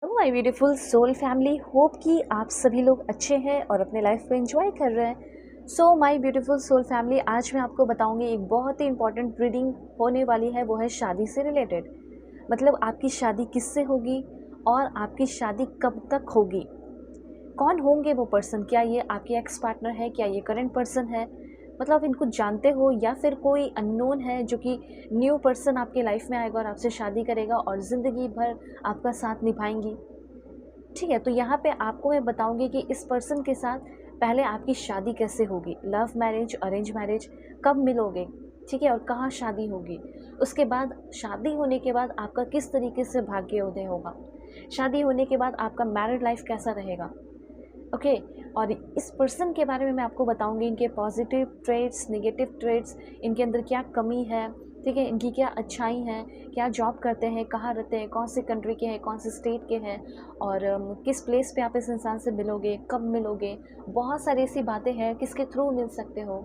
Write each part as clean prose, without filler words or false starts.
Hello my beautiful soul family, hope कि आप सभी लोग अच्छे हैं और अपने लाइफ को एंजॉय कर रहे हैं। So my beautiful soul family, आज मैं आपको बताऊंगी एक बहुत ही इंपॉर्टेंट रीडिंग होने वाली है। वो है शादी से रिलेटेड। मतलब आपकी शादी किससे होगी और आपकी शादी कब तक होगी, कौन होंगे वो पर्सन, क्या ये आपके एक्स पार्टनर है, क्या ये करंट पर्सन है, मतलब आप इनको जानते हो या फिर कोई अननोन है जो कि न्यू पर्सन आपके लाइफ में आएगा और आपसे शादी करेगा और ज़िंदगी भर आपका साथ निभाएंगी। ठीक है, तो यहाँ पे आपको मैं बताऊंगी कि इस पर्सन के साथ पहले आपकी शादी कैसे होगी, लव मैरिज, अरेंज मैरिज, कब मिलोगे, ठीक है, और कहाँ शादी होगी। उसके बाद शादी होने के बाद आपका किस तरीके से भाग्योदय होगा, शादी होने के बाद आपका मैरिड लाइफ कैसा रहेगा। ओके, और इस पर्सन के बारे में मैं आपको बताऊंगी, इनके पॉजिटिव ट्रेड्स, नेगेटिव ट्रेड्स, इनके अंदर क्या कमी है, ठीक है, इनकी क्या अच्छाई हैं, क्या जॉब करते हैं, कहाँ रहते हैं, कौन सी कंट्री के हैं, कौन से स्टेट के हैं, और किस प्लेस पे आप इस इंसान से मिलोगे, कब मिलोगे। बहुत सारी ऐसी बातें हैं, किसके थ्रू मिल सकते हो।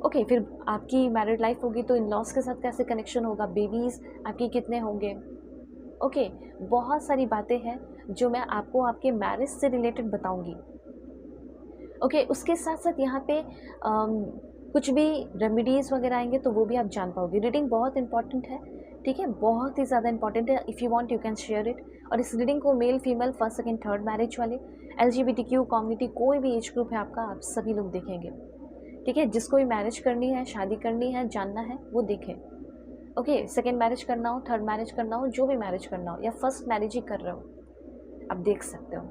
ओके, फिर आपकी मैरिड लाइफ होगी तो इन लॉज के साथ कैसे कनेक्शन होगा, बेबीज़ आपकी कितने होंगे। ओके, बहुत सारी बातें हैं जो मैं आपको आपके मैरिज से रिलेटेड बताऊंगी। ओके, उसके साथ साथ यहाँ पे कुछ भी रेमेडीज़ वगैरह आएंगे तो वो भी आप जान पाओगे। रीडिंग बहुत इंपॉर्टेंट है, ठीक है, बहुत ही ज़्यादा इंपॉर्टेंट है। If you want you can share it. और इस रीडिंग को male female, first second third marriage वाले, LGBTQ कम्युनिटी, कोई भी एज ग्रुप है आपका, आप सभी लोग देखेंगे। ठीक है, जिसको भी मैरिज करनी है, शादी करनी है, जानना है, वो देखें। ओके, सेकेंड मैरिज करना हो, थर्ड मैरिज करना हो, जो भी मैरिज करना हो, या फर्स्ट मैरिज ही कर रहे हो, आप देख सकते हो।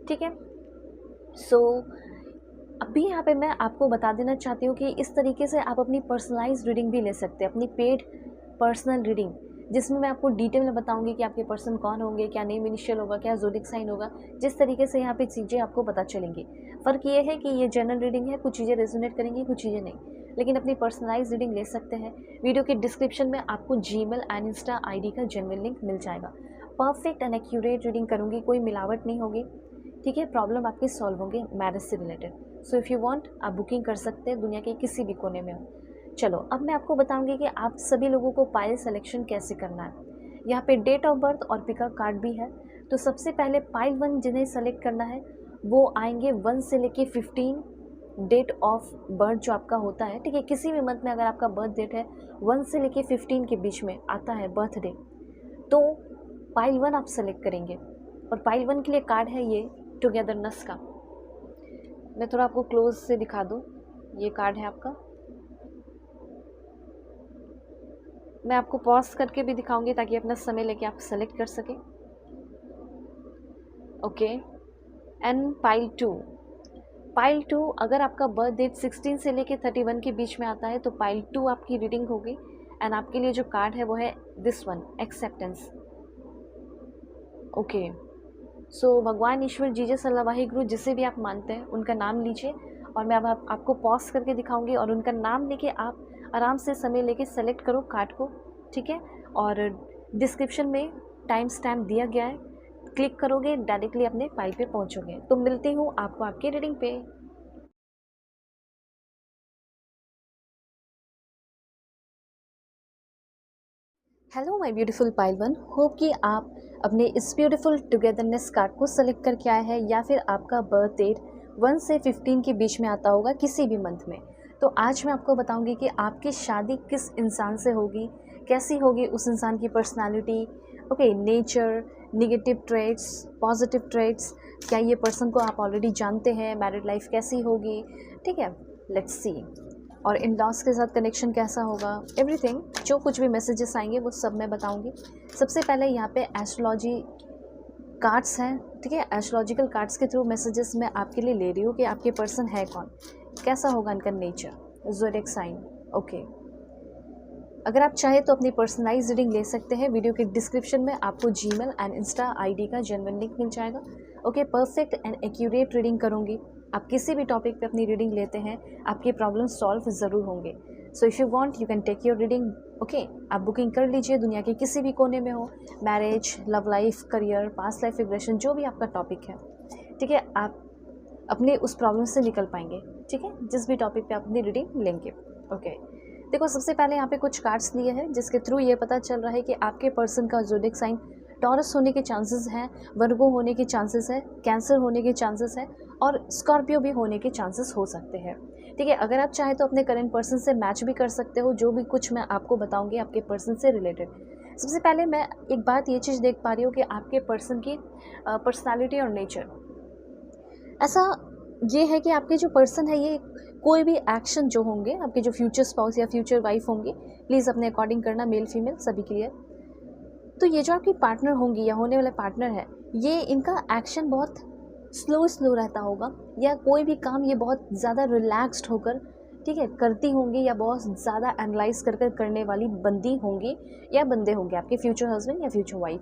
ठीक है, सो अभी यहाँ पे मैं आपको बता देना चाहती हूँ कि इस तरीके से आप अपनी पर्सनलाइज रीडिंग भी ले सकते हैं, अपनी पेड पर्सनल रीडिंग, जिसमें मैं आपको डिटेल में बताऊंगी कि आपके पर्सन कौन होंगे, क्या नेम इनिशियल होगा, क्या ज़ोडिक साइन होगा। जिस तरीके से यहाँ पे चीज़ें आपको पता चलेंगी। फ़र्क ये है कि ये जनरल रीडिंग है, कुछ चीज़ें रेजोनेट करेंगी, कुछ चीज़ें नहीं, लेकिन अपनी पर्सनलाइज रीडिंग ले सकते हैं। वीडियो के डिस्क्रिप्शन में आपको जीमेल एंड इंस्टा ID का जेन्युइन लिंक मिल जाएगा। परफेक्ट एंड एक्यूरेट रीडिंग करूँगी, कोई मिलावट नहीं होगी। ठीक है, प्रॉब्लम आपकी सॉल्व होंगे मैरिज से related. So if you want, आप बुकिंग कर सकते हैं, दुनिया के किसी भी कोने में हो। चलो, अब मैं आपको बताऊंगी कि आप सभी लोगों को पाइल सिलेक्शन कैसे करना है। यहाँ पे डेट ऑफ बर्थ और पिका कार्ड भी है। तो सबसे पहले पाइल 1 जिन्हें सेलेक्ट करना है वो आएंगे 1 से लेके 15 डेट ऑफ बर्थ जो आपका होता है। ठीक है, किसी भी मंथ में अगर आपका बर्थ डेट है 1 से लेके 15 के बीच में आता है बर्थडे, तो पाइल 1 आप सेलेक्ट करेंगे। और पाइल 1 के लिए कार्ड है ये टुगेदरनेस का। मैं थोड़ा आपको क्लोज से दिखा दूँ, ये कार्ड है आपका। मैं आपको पॉज करके भी दिखाऊंगी ताकि अपना समय लेके आप सेलेक्ट कर सकें। Okay, and pile 2। पाइल 2, अगर आपका बर्थ डेट 16 से लेके 31 के बीच में आता है तो पाइल 2 आपकी रीडिंग होगी। एंड आपके लिए जो कार्ड है वो है दिस वन, एक्सेप्टेंस। ओके, सो भगवान, ईश्वर, जीसस, अल्लाह, वाहिगुरु, जिसे भी आप मानते हैं उनका नाम लीजिए। और मैं अब आपको पॉज करके दिखाऊंगी और उनका नाम लेके आप आराम से समय लेके सेलेक्ट करो कार्ड को। ठीक है, और डिस्क्रिप्शन में टाइम स्टैम्प दिया गया है, क्लिक करोगे डायरेक्टली अपने फाइल पे पहुंचोगे। तो मिलती हूँ आपको आपकी रीडिंग पे। Hello my beautiful pile 1, hope कि आप अपने इस ब्यूटीफुल टुगेदरनेस कार्ड को सेलेक्ट करके आए हैं या फिर आपका बर्थ डेट 1 से 15 के बीच में आता होगा किसी भी मंथ में। तो आज मैं आपको बताऊंगी कि आपकी शादी किस इंसान से होगी, कैसी होगी उस इंसान की personality, okay, nature, negative traits, positive traits, क्या ये पर्सन को आप ऑलरेडी जानते हैं, मैरिड लाइफ कैसी होगी। ठीक है, लेट्स सी। और इन लॉस के साथ कनेक्शन कैसा होगा, एवरीथिंग, जो कुछ भी मैसेजेस आएंगे वो सब मैं बताऊंगी। सबसे पहले यहाँ पे एस्ट्रोलॉजी कार्ड्स हैं। ठीक है, एस्ट्रोलॉजिकल कार्ड्स के थ्रू मैसेजेस मैं आपके लिए ले रही हूँ कि आपके पर्सन है कौन, कैसा होगा इनका नेचर, ज़ोडिएक साइन। ओके, अगर आप चाहें तो अपनी पर्सनलाइज रीडिंग ले सकते हैं। वीडियो के डिस्क्रिप्शन में आपको जीमेल एंड इंस्टा ID का जेन्युइन लिंक मिल जाएगा। Okay, perfect and accurate reading करूँगी। आप किसी भी टॉपिक पे अपनी रीडिंग लेते हैं, आपके प्रॉब्लम सॉल्व ज़रूर होंगे। So if you want you can take your reading. Okay, आप बुकिंग कर लीजिए, दुनिया के किसी भी कोने में हो, marriage, love life, career, past life regression, जो भी आपका टॉपिक है। ठीक है, आप अपने उस प्रॉब्लम से निकल पाएंगे। ठीक है, जिस भी टॉपिक पे आप अपनी रीडिंग लेंगे। ओके, देखो, सबसे पहले यहाँ पे कुछ कार्ड्स लिए हैं जिसके थ्रू ये पता चल रहा है कि आपके पर्सन का ज़ोडिएक साइन टॉरस होने के चांसेस हैं, वर्गो होने के चांसेस है, कैंसर होने के चांसेस है और स्कॉर्पियो भी होने के चांसेस हो सकते हैं। ठीक है, अगर आप चाहें तो अपने करंट पर्सन से मैच भी कर सकते हो, जो भी कुछ मैं आपको बताऊंगी आपके पर्सन से रिलेटेड। सबसे पहले मैं एक बात ये चीज़ देख पा रही हूँ कि आपके पर्सन की पर्सनालिटी और नेचर ऐसा ये है कि आपके जो पर्सन है ये कोई भी एक्शन जो होंगे, आपके जो फ्यूचर स्पाउस या फ्यूचर वाइफ होंगी, प्लीज़ अपने अकॉर्डिंग करना, मेल फीमेल सभी के लिए। तो ये जो आपकी पार्टनर होंगी या होने वाला पार्टनर है, ये इनका एक्शन बहुत स्लो स्लो रहता होगा, या कोई भी काम ये बहुत ज़्यादा रिलैक्स्ड होकर, ठीक है, करती होंगी, या बहुत ज़्यादा एनालाइज कर करने वाली बंदी होंगी या बंदे होंगे आपके फ्यूचर हस्बैंड या फ्यूचर वाइफ।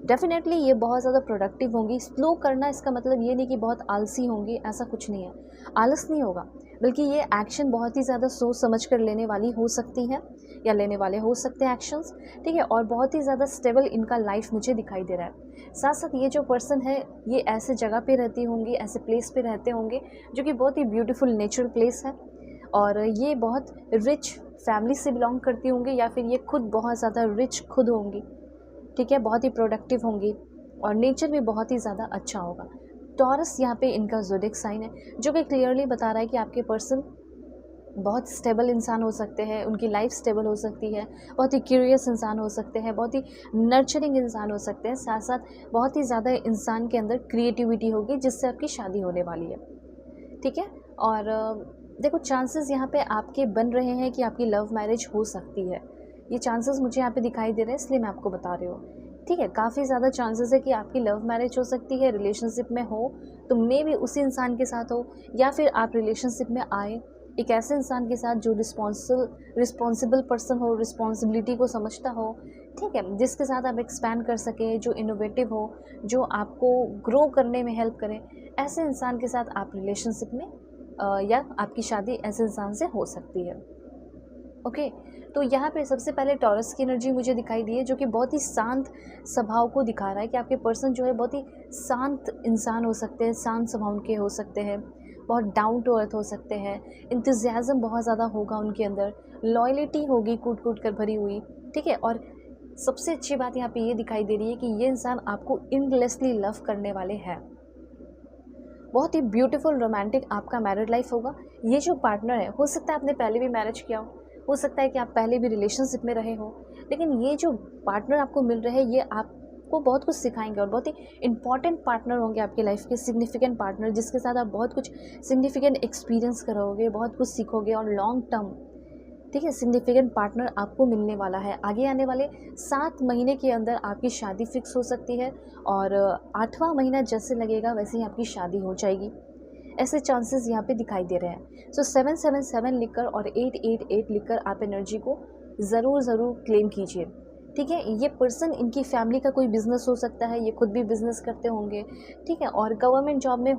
डेफिनेटली ये बहुत ज़्यादा प्रोडक्टिव होंगी। स्लो करना इसका मतलब ये नहीं कि बहुत आलसी होंगी, ऐसा कुछ नहीं है, आलस नहीं होगा, बल्कि ये एक्शन बहुत ही ज़्यादा सोच समझ कर लेने वाली हो सकती हैं या लेने वाले हो सकते हैं एक्शंस, ठीक है। और बहुत ही ज़्यादा स्टेबल इनका लाइफ मुझे दिखाई दे रहा है। साथ साथ ये जो पर्सन है ये ऐसे जगह पे रहती होंगी, ऐसे प्लेस पे रहते होंगे जो कि बहुत ही ब्यूटीफुल नेचुरल प्लेस है, और ये बहुत रिच फैमिली से बिलोंग करती होंगी, या फिर ये खुद बहुत ज़्यादा रिच खुद होंगी, ठीक है, बहुत ही प्रोडक्टिव होंगी और नेचर भी बहुत ही ज़्यादा अच्छा होगा। टॉरस यहाँ पे इनका ज़ोडिएक साइन है, जो कि क्लियरली बता रहा है कि आपके पर्सन बहुत स्टेबल इंसान हो सकते हैं, उनकी लाइफ स्टेबल हो सकती है, बहुत ही क्यूरियस इंसान हो सकते हैं, बहुत ही नर्चरिंग इंसान हो सकते हैं, साथ साथ बहुत ही ज़्यादा इंसान के अंदर क्रिएटिविटी होगी जिससे आपकी शादी होने वाली है, ठीक है। और देखो चांसेस यहाँ पे आपके बन रहे हैं कि आपकी लव मैरिज हो सकती है, ये चांसेस मुझे यहाँ पे दिखाई दे रहे हैं, इसलिए मैं आपको बता रही हूँ, ठीक है। काफ़ी ज़्यादा चांसेस है कि आपकी लव मैरिज हो सकती है, रिलेशनशिप में हो तो मे भी उसी इंसान के साथ हो, या फिर आप रिलेशनशिप में आए एक ऐसे इंसान के साथ जो रिस्पॉन्सिबल पर्सन हो, रिस्पॉन्सिबिलिटी को समझता हो, ठीक है, जिसके साथ आप एक्सपैंड कर सकें, जो इनोवेटिव हो, जो आपको ग्रो करने में हेल्प करे, ऐसे इंसान के साथ आप रिलेशनशिप में या आपकी शादी ऐसे इंसान से हो सकती है। ओके, तो यहाँ पे सबसे पहले टॉरस की एनर्जी मुझे दिखाई दी है, जो कि बहुत ही शांत स्वभाव को दिखा रहा है कि आपके पर्सन जो है बहुत ही शांत इंसान हो सकते हैं, शांत स्वभाव के हो सकते हैं, बहुत डाउन टू अर्थ हो सकते हैं, इंतज़ियाज़म बहुत ज़्यादा होगा उनके अंदर, लॉयल्टी होगी कूट कूट कर भरी हुई, ठीक है। और सबसे अच्छी बात यहाँ पे ये दिखाई दे रही है कि ये इंसान आपको इनलेसली लव करने वाले हैं। बहुत ही ब्यूटीफुल रोमांटिक आपका मैरिड लाइफ होगा। ये जो पार्टनर है, हो सकता है आपने पहले भी मैरिज किया हो सकता है कि आप पहले भी रिलेशनशिप में रहे हो, लेकिन ये जो पार्टनर आपको मिल रहे हैं ये आपको बहुत कुछ सिखाएंगे और बहुत ही इंपॉर्टेंट पार्टनर होंगे आपके लाइफ के, सिग्निफिकेंट पार्टनर जिसके साथ आप बहुत कुछ सिग्निफिकेंट एक्सपीरियंस करोगे, बहुत कुछ सीखोगे और लॉन्ग टर्म, ठीक है, सिग्निफिकेंट पार्टनर आपको मिलने वाला है। आगे आने वाले 7 महीने के अंदर आपकी शादी फिक्स हो सकती है और 8वां महीना जैसे लगेगा वैसे ही आपकी शादी हो जाएगी, ऐसे चांसेस यहाँ पे दिखाई दे रहे हैं। सो 777 लिखकर और 888 लिखकर आप एनर्जी को ज़रूर क्लेम कीजिए, ठीक है। ये पर्सन, इनकी फैमिली का कोई बिजनेस हो सकता है, ये खुद भी बिजनेस करते होंगे, ठीक है, और गवर्नमेंट जॉब में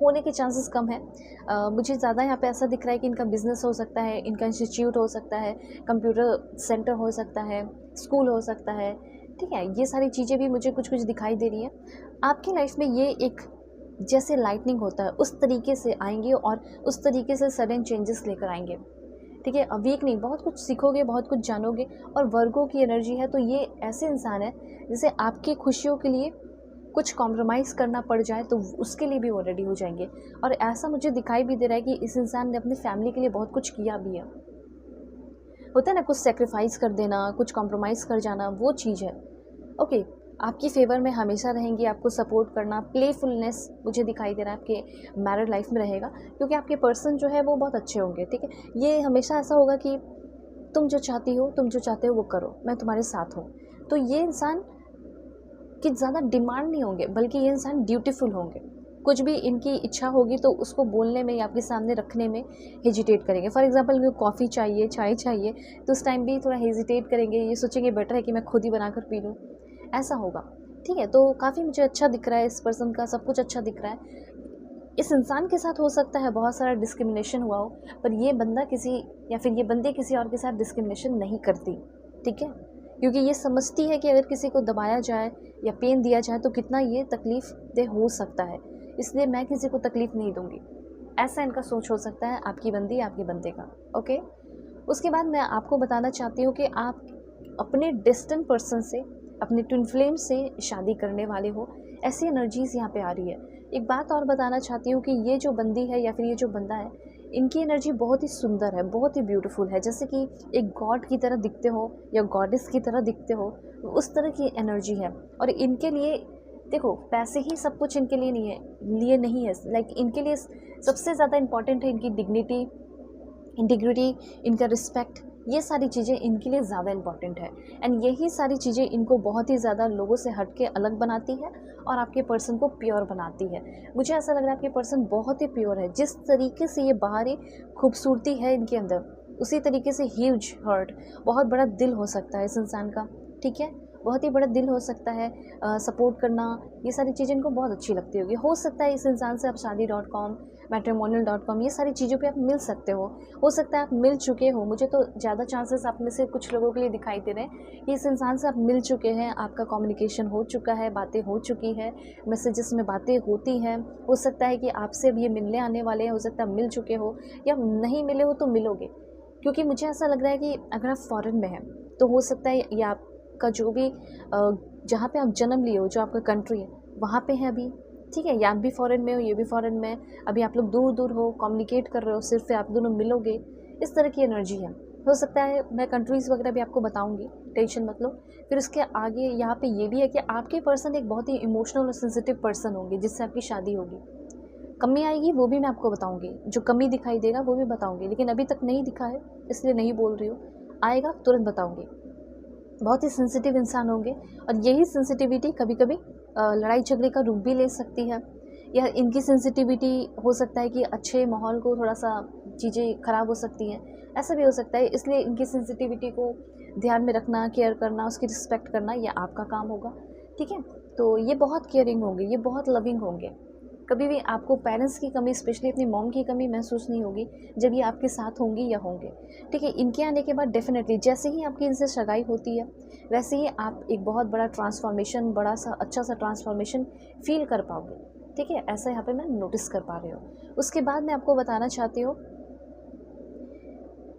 होने के चांसेस कम है। मुझे ज़्यादा यहाँ पे ऐसा दिख रहा है कि इनका बिजनेस हो सकता है, इनका इंस्टीट्यूट हो सकता है, कंप्यूटर सेंटर हो सकता है, स्कूल हो सकता है, ठीक है। ये सारी चीज़ें भी मुझे कुछ कुछ दिखाई दे रही है। आपकी लाइफ में ये एक जैसे लाइटनिंग होता है उस तरीके से आएंगे और उस तरीके से सडन चेंजेस लेकर आएंगे, ठीक है। वीक नहीं, बहुत कुछ सीखोगे, बहुत कुछ जानोगे। और वर्गो की एनर्जी है, तो ये ऐसे इंसान है जैसे आपकी खुशियों के लिए कुछ कॉम्प्रोमाइज़ करना पड़ जाए तो उसके लिए भी वो रेडी हो जाएंगे। और ऐसा मुझे दिखाई भी दे रहा है कि इस इंसान ने अपनी फैमिली के लिए बहुत कुछ किया भी है। होता है ना, कुछ सेक्रीफाइस कर देना, कुछ कॉम्प्रोमाइज़ कर जाना, वो चीज़ है। ओके, आपकी फेवर में हमेशा रहेंगी, आपको सपोर्ट करना, प्लेफुलनेस मुझे दिखाई दे रहा है आपके मैरिड लाइफ में रहेगा, क्योंकि आपके पर्सन जो है वो बहुत अच्छे होंगे, ठीक है। ये हमेशा ऐसा होगा कि तुम जो चाहती हो, तुम जो चाहते हो वो करो, मैं तुम्हारे साथ हूँ। तो ये इंसान कि ज़्यादा डिमांड नहीं होंगे, बल्कि ये इंसान ड्यूटीफुल होंगे। कुछ भी इनकी इच्छा होगी तो उसको बोलने में या आपके सामने रखने में हेजिटेट करेंगे। फॉर एग्जांपल इनको कॉफ़ी चाहिए, चाय चाहिए, तो उस टाइम भी थोड़ा हेजिटेट करेंगे, ये सोचेंगे बेटर है कि मैं खुद ही बनाकर पी लूँ, ऐसा होगा, ठीक है। तो काफ़ी मुझे अच्छा दिख रहा है, इस पर्सन का सब कुछ अच्छा दिख रहा है। इस इंसान के साथ हो सकता है बहुत सारा डिस्क्रिमिनेशन हुआ हो, पर ये बंदा किसी या फिर ये बंदे किसी और के साथ डिस्क्रिमिनेशन नहीं करती, ठीक है, क्योंकि ये समझती है कि अगर किसी को दबाया जाए या पेन दिया जाए तो कितना ये तकलीफ़ दे हो सकता है, इसलिए मैं किसी को तकलीफ़ नहीं दूंगी, ऐसा इनका सोच हो सकता है आपकी बंदी, आपके बंदे का। ओके, उसके बाद मैं आपको बताना चाहती हूँ कि आप अपने डिस्टेंट पर्सन से अपने ट्विन फ्लेम से शादी करने वाले हो, ऐसी एनर्जीज़ यहाँ पे आ रही है। एक बात और बताना चाहती हूँ कि ये जो बंदी है या फिर ये जो बंदा है, इनकी एनर्जी बहुत ही सुंदर है, बहुत ही ब्यूटीफुल है। जैसे कि एक गॉड की तरह दिखते हो या गॉडेस की तरह दिखते हो, उस तरह की एनर्जी है। और इनके लिए देखो, पैसे ही सब कुछ इनके लिए नहीं है। लाइक इनके लिए सबसे ज़्यादा इम्पॉर्टेंट है इनकी डिग्निटी, इंटीग्रिटी, इनका रिस्पेक्ट। ये सारी चीज़ें इनके लिए ज़्यादा इम्पॉर्टेंट है। एंड यही सारी चीज़ें इनको बहुत ही ज़्यादा लोगों से हट के अलग बनाती है और आपके पर्सन को प्योर बनाती है। मुझे ऐसा लग रहा है आपके पर्सन बहुत ही प्योर है। जिस तरीके से ये बाहरी खूबसूरती है इनके अंदर, उसी तरीके से ह्यूज हर्ट, बहुत बड़ा दिल हो सकता है इस इंसान का, ठीक है, बहुत ही बड़ा दिल हो सकता है। सपोर्ट करना, ये सारी चीज़ें इनको बहुत अच्छी लगती होगी। हो सकता है इस इंसान से आप शादी.com, मैट्रिमोनियल.com, ये सारी चीज़ों पे आप मिल सकते हो सकता है आप मिल चुके हो। मुझे तो ज़्यादा चांसेस आप में से कुछ लोगों के लिए दिखाई दे रहे हैं कि इस इंसान से आप मिल चुके हैं, आपका कम्युनिकेशन हो चुका है, बातें हो चुकी है, मैसेजेस में बातें होती हैं। हो सकता है कि आपसे अब ये मिलने आने वाले हैं, हो सकता है मिल चुके हो या नहीं मिले हो तो मिलोगे। क्योंकि मुझे ऐसा लग रहा है कि अगर आप फॉरेन में हैं तो हो सकता है ये आपका जो भी जहाँ पे आप जन्म लिए हो, जो आपका कंट्री है, वहाँ पे है अभी, ठीक है, या आप भी फॉरेन में हो, ये भी फॉरेन में है। अभी आप लोग दूर दूर हो, कम्युनिकेट कर रहे हो, सिर्फ आप दोनों मिलोगे, इस तरह की एनर्जी है। हो सकता है मैं कंट्रीज़ वगैरह भी आपको बताऊंगी, टेंशन मत लो। फिर उसके आगे यहाँ पे ये भी है कि आपके पर्सन एक बहुत ही इमोशनल और सेंसिटिव पर्सन होंगे जिससे आपकी शादी होगी। कमी आएगी वो भी मैं आपको बताऊंगी, जो कमी दिखाई देगा वो भी बताऊंगी, लेकिन अभी तक नहीं दिखा है इसलिए नहीं बोल रही हूँ, आएगा तुरंत बताऊंगी। बहुत ही सेंसिटिव इंसान होंगे और यही सेंसिटिविटी कभी कभी लड़ाई झगड़े का रूप भी ले सकती है, या इनकी सेंसिटिविटी हो सकता है कि अच्छे माहौल को थोड़ा सा चीज़ें ख़राब हो सकती हैं, ऐसा भी हो सकता है। इसलिए इनकी सेंसिटिविटी को ध्यान में रखना, केयर करना, उसकी रिस्पेक्ट करना, ये आपका काम होगा, ठीक है। तो ये बहुत केयरिंग होंगे, ये बहुत लविंग होंगे। कभी भी आपको पेरेंट्स की कमी, स्पेशली अपनी मॉम की कमी महसूस नहीं होगी जब ये आपके साथ होंगी या होंगे, ठीक है। इनके आने के बाद डेफिनेटली जैसे ही आपकी इनसे सगाई होती है, वैसे ही आप एक बहुत बड़ा ट्रांसफॉर्मेशन, बड़ा सा अच्छा सा ट्रांसफॉर्मेशन फील कर पाओगे, ठीक है। ऐसा यहाँ पे मैं नोटिस कर पा रही हूँ। उसके बाद मैं आपको बताना चाहती हूँ,